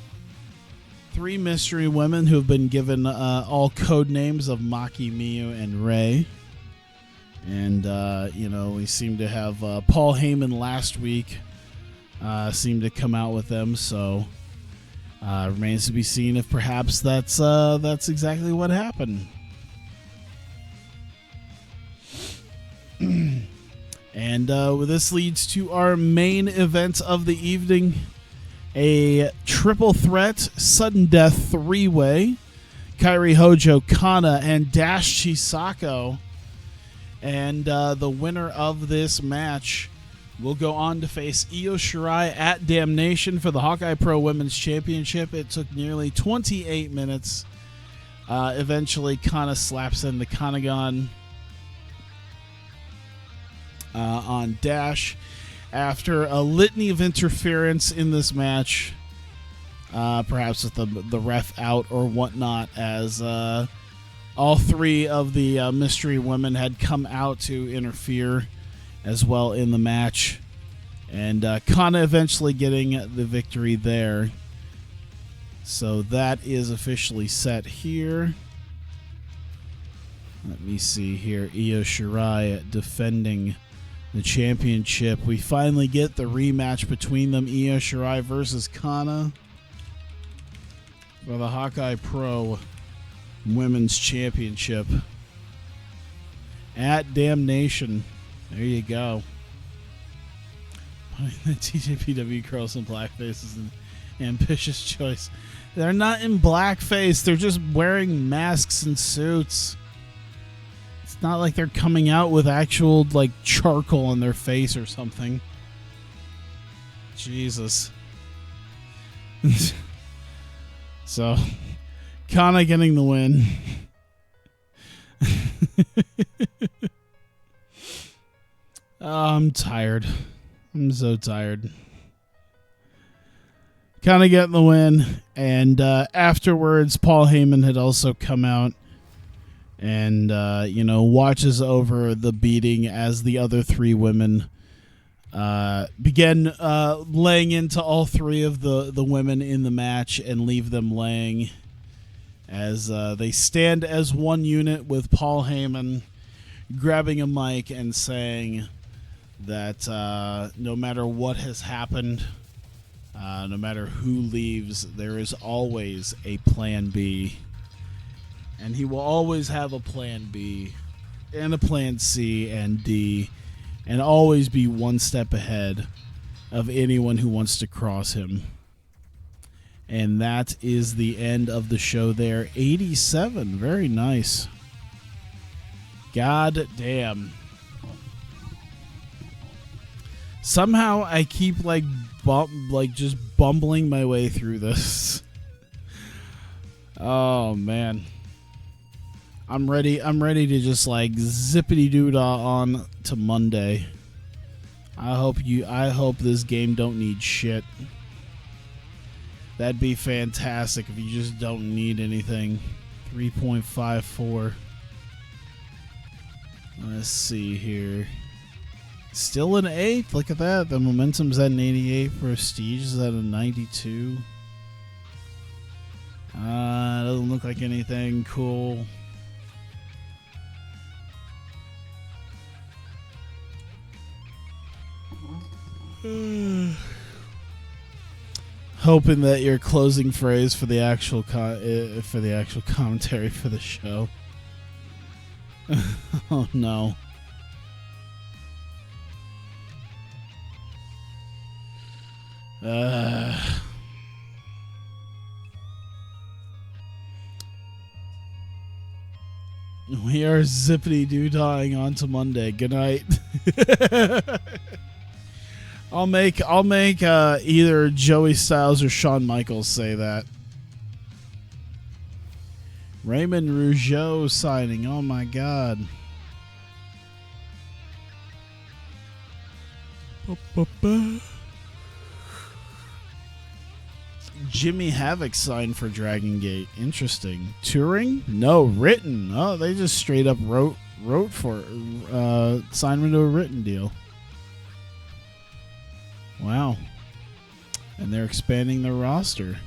mystery women who have been given all code names of Maki, Miyu, and Rei. And, we seem to have Paul Heyman last week seemed to come out with them. So remains to be seen if perhaps that's exactly what happened. And this leads to our main event of the evening, a triple threat sudden death 3-way. Kairi Hojo, Kana, and Dash Chisako. And the winner of this match will go on to face Io Shirai at Damnation for the Hawkeye Pro Women's Championship. It took nearly 28 minutes. Eventually, Kana slaps in the Kanagon on Dash after a litany of interference in this match, perhaps with the ref out or whatnot, as all 3 of the mystery women had come out to interfere as well in the match, and Kana eventually getting the victory there. So that is officially set here. Let me see here. Io Shirai defending the championship. We finally get the rematch between them. Io Shirai versus Kana for the Hawkeye Pro Women's Championship at Damnation. There you go. The TJPW girls in blackface is an ambitious choice. They're not in blackface. They're just wearing masks and suits. It's not like they're coming out with actual charcoal on their face or something. Jesus. So, Kana getting the win. Oh, I'm tired. I'm so tired. Kana getting the win. And afterwards, Paul Heyman had also come out and, watches over the beating as the other 3 women began laying into all 3 of the women in the match and leave them laying as they stand as one unit, with Paul Heyman grabbing a mic and saying that no matter what has happened, no matter who leaves, there is always a plan B. And he will always have a plan B and a plan C and D, and always be one step ahead of anyone who wants to cross him. And that is the end of the show there. 87. Very nice. God damn. Somehow I keep just bumbling my way through this. Oh man. I'm ready to just zippity doo dah on to Monday. I hope this game don't need shit. That'd be fantastic if you just don't need anything. 3.54. Let's see here. Still an 8th. Look at that. The momentum's at an 88. Prestige is at a 92. Doesn't look like anything cool. Hoping that your closing phrase for the actual commentary for the show. Oh no. We are zippity doo-dahing on to Monday. Good night. I'll make either Joey Styles or Shawn Michaels say that. Raymond Rougeau signing. Oh my God. Jimmy Havoc signed for Dragon Gate. Interesting. Touring? No, written. Oh, they just straight up wrote for signed into a written deal. Wow. And they're expanding their roster.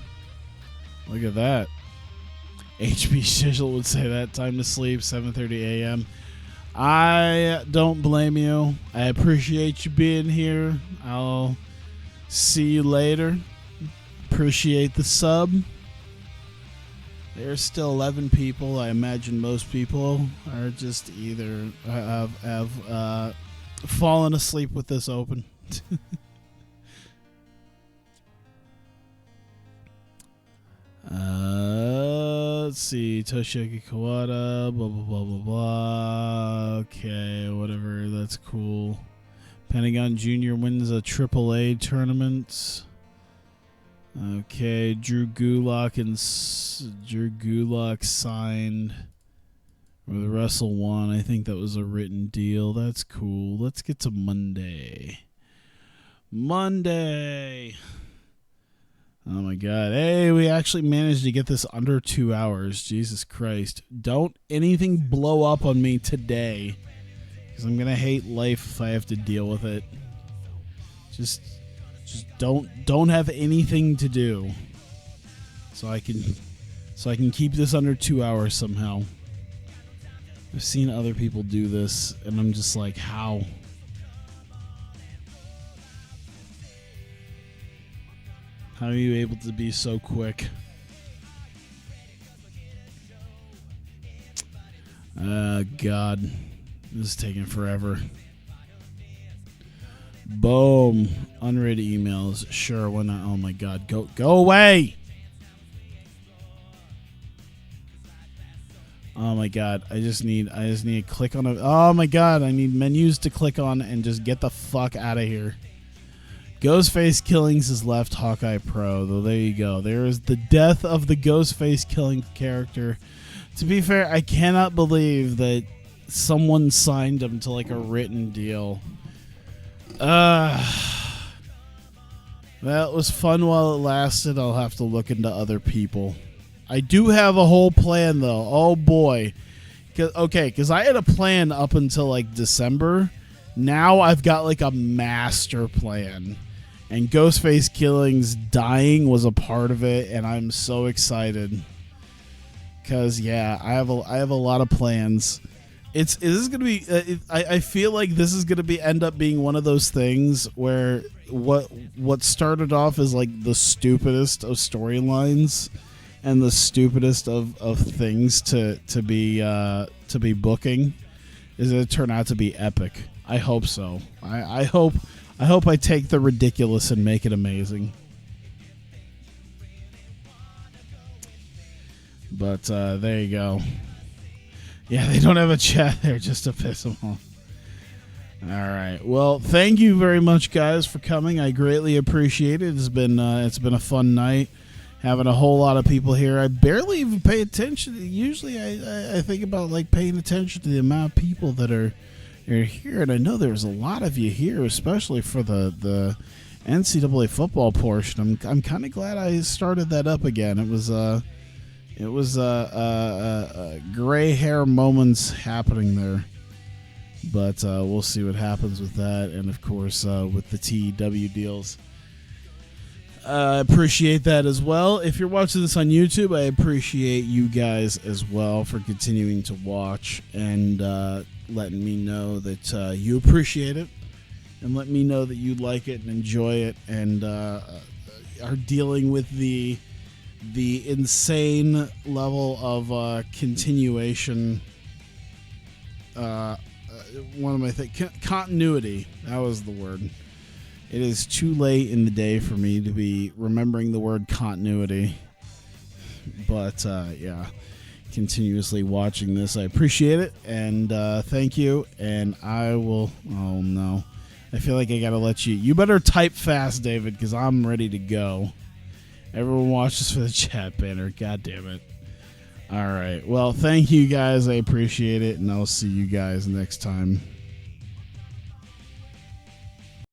Look at that. HB Shizzle would say that. Time to sleep, 7:30 a.m. I don't blame you. I appreciate you being here. I'll see you later. Appreciate the sub. There's still 11 people. I imagine most people are just either have fallen asleep with this open. Let's see. Toshiki Kawada. Blah, blah, blah, blah, blah. Okay, whatever. That's cool. Pentagon Jr. wins a AAA tournament. Okay, Drew Gulak signed with Wrestle One. I think that was a written deal. That's cool. Let's get to Monday. Oh my God. Hey, we actually managed to get this under 2 hours. Jesus Christ. Don't anything blow up on me today, because I'm going to hate life if I have to deal with it. Just don't have anything to do so I can keep this under 2 hours somehow. I've seen other people do this and I'm just like, how? How are you able to be so quick? God, this is taking forever. Boom. Unread emails. Sure, why not? Oh my God. Go away. Oh my God. I just need to click on it. Oh my God. I need menus to click on and just get the fuck out of here. Ghostface Killings has left Hawkeye Pro, though. There you go. There is the death of the Ghostface Killing character. To be fair, I cannot believe that someone signed him to like a written deal. That was fun while it lasted. I'll have to look into other people. I do have a whole plan, though. Oh, boy. Because I had a plan up until, like, December. Now I've got, like, a master plan. And Ghostface Killings dying was a part of it, and I'm so excited. Because, yeah, I have a lot of plans. Is this gonna be? I feel like this is gonna end up being one of those things where what started off as like the stupidest of storylines and the stupidest of things to be booking is gonna turn out to be epic. I hope so. I hope I take the ridiculous and make it amazing. But there you go. Yeah, they don't have a chat there just to piss them off. All right. Well, thank you very much, guys, for coming. I greatly appreciate it. It's been a fun night. Having a whole lot of people here. I barely even pay attention. Usually, I think about like paying attention to the amount of people that are here, and I know there's a lot of you here, especially for the NCAA football portion. I'm kind of glad I started that up again. It was gray hair moments happening there, but we'll see what happens with that, and of course with the TEW deals. I appreciate that as well. If you're watching this on YouTube, I appreciate you guys as well for continuing to watch and letting me know that you appreciate it, and let me know that you like it and enjoy it, and are dealing with the insane level of continuation. One of my continuity. That was the word. It is too late in the day for me to be remembering the word continuity. But, yeah, continuously watching this. I appreciate it, and thank you. And I will... Oh, no. I feel like I got to let you... You better type fast, David, because I'm ready to go. Everyone watches for the chat banner. God damn it. All right. Well, thank you, guys. I appreciate it, and I'll see you guys next time.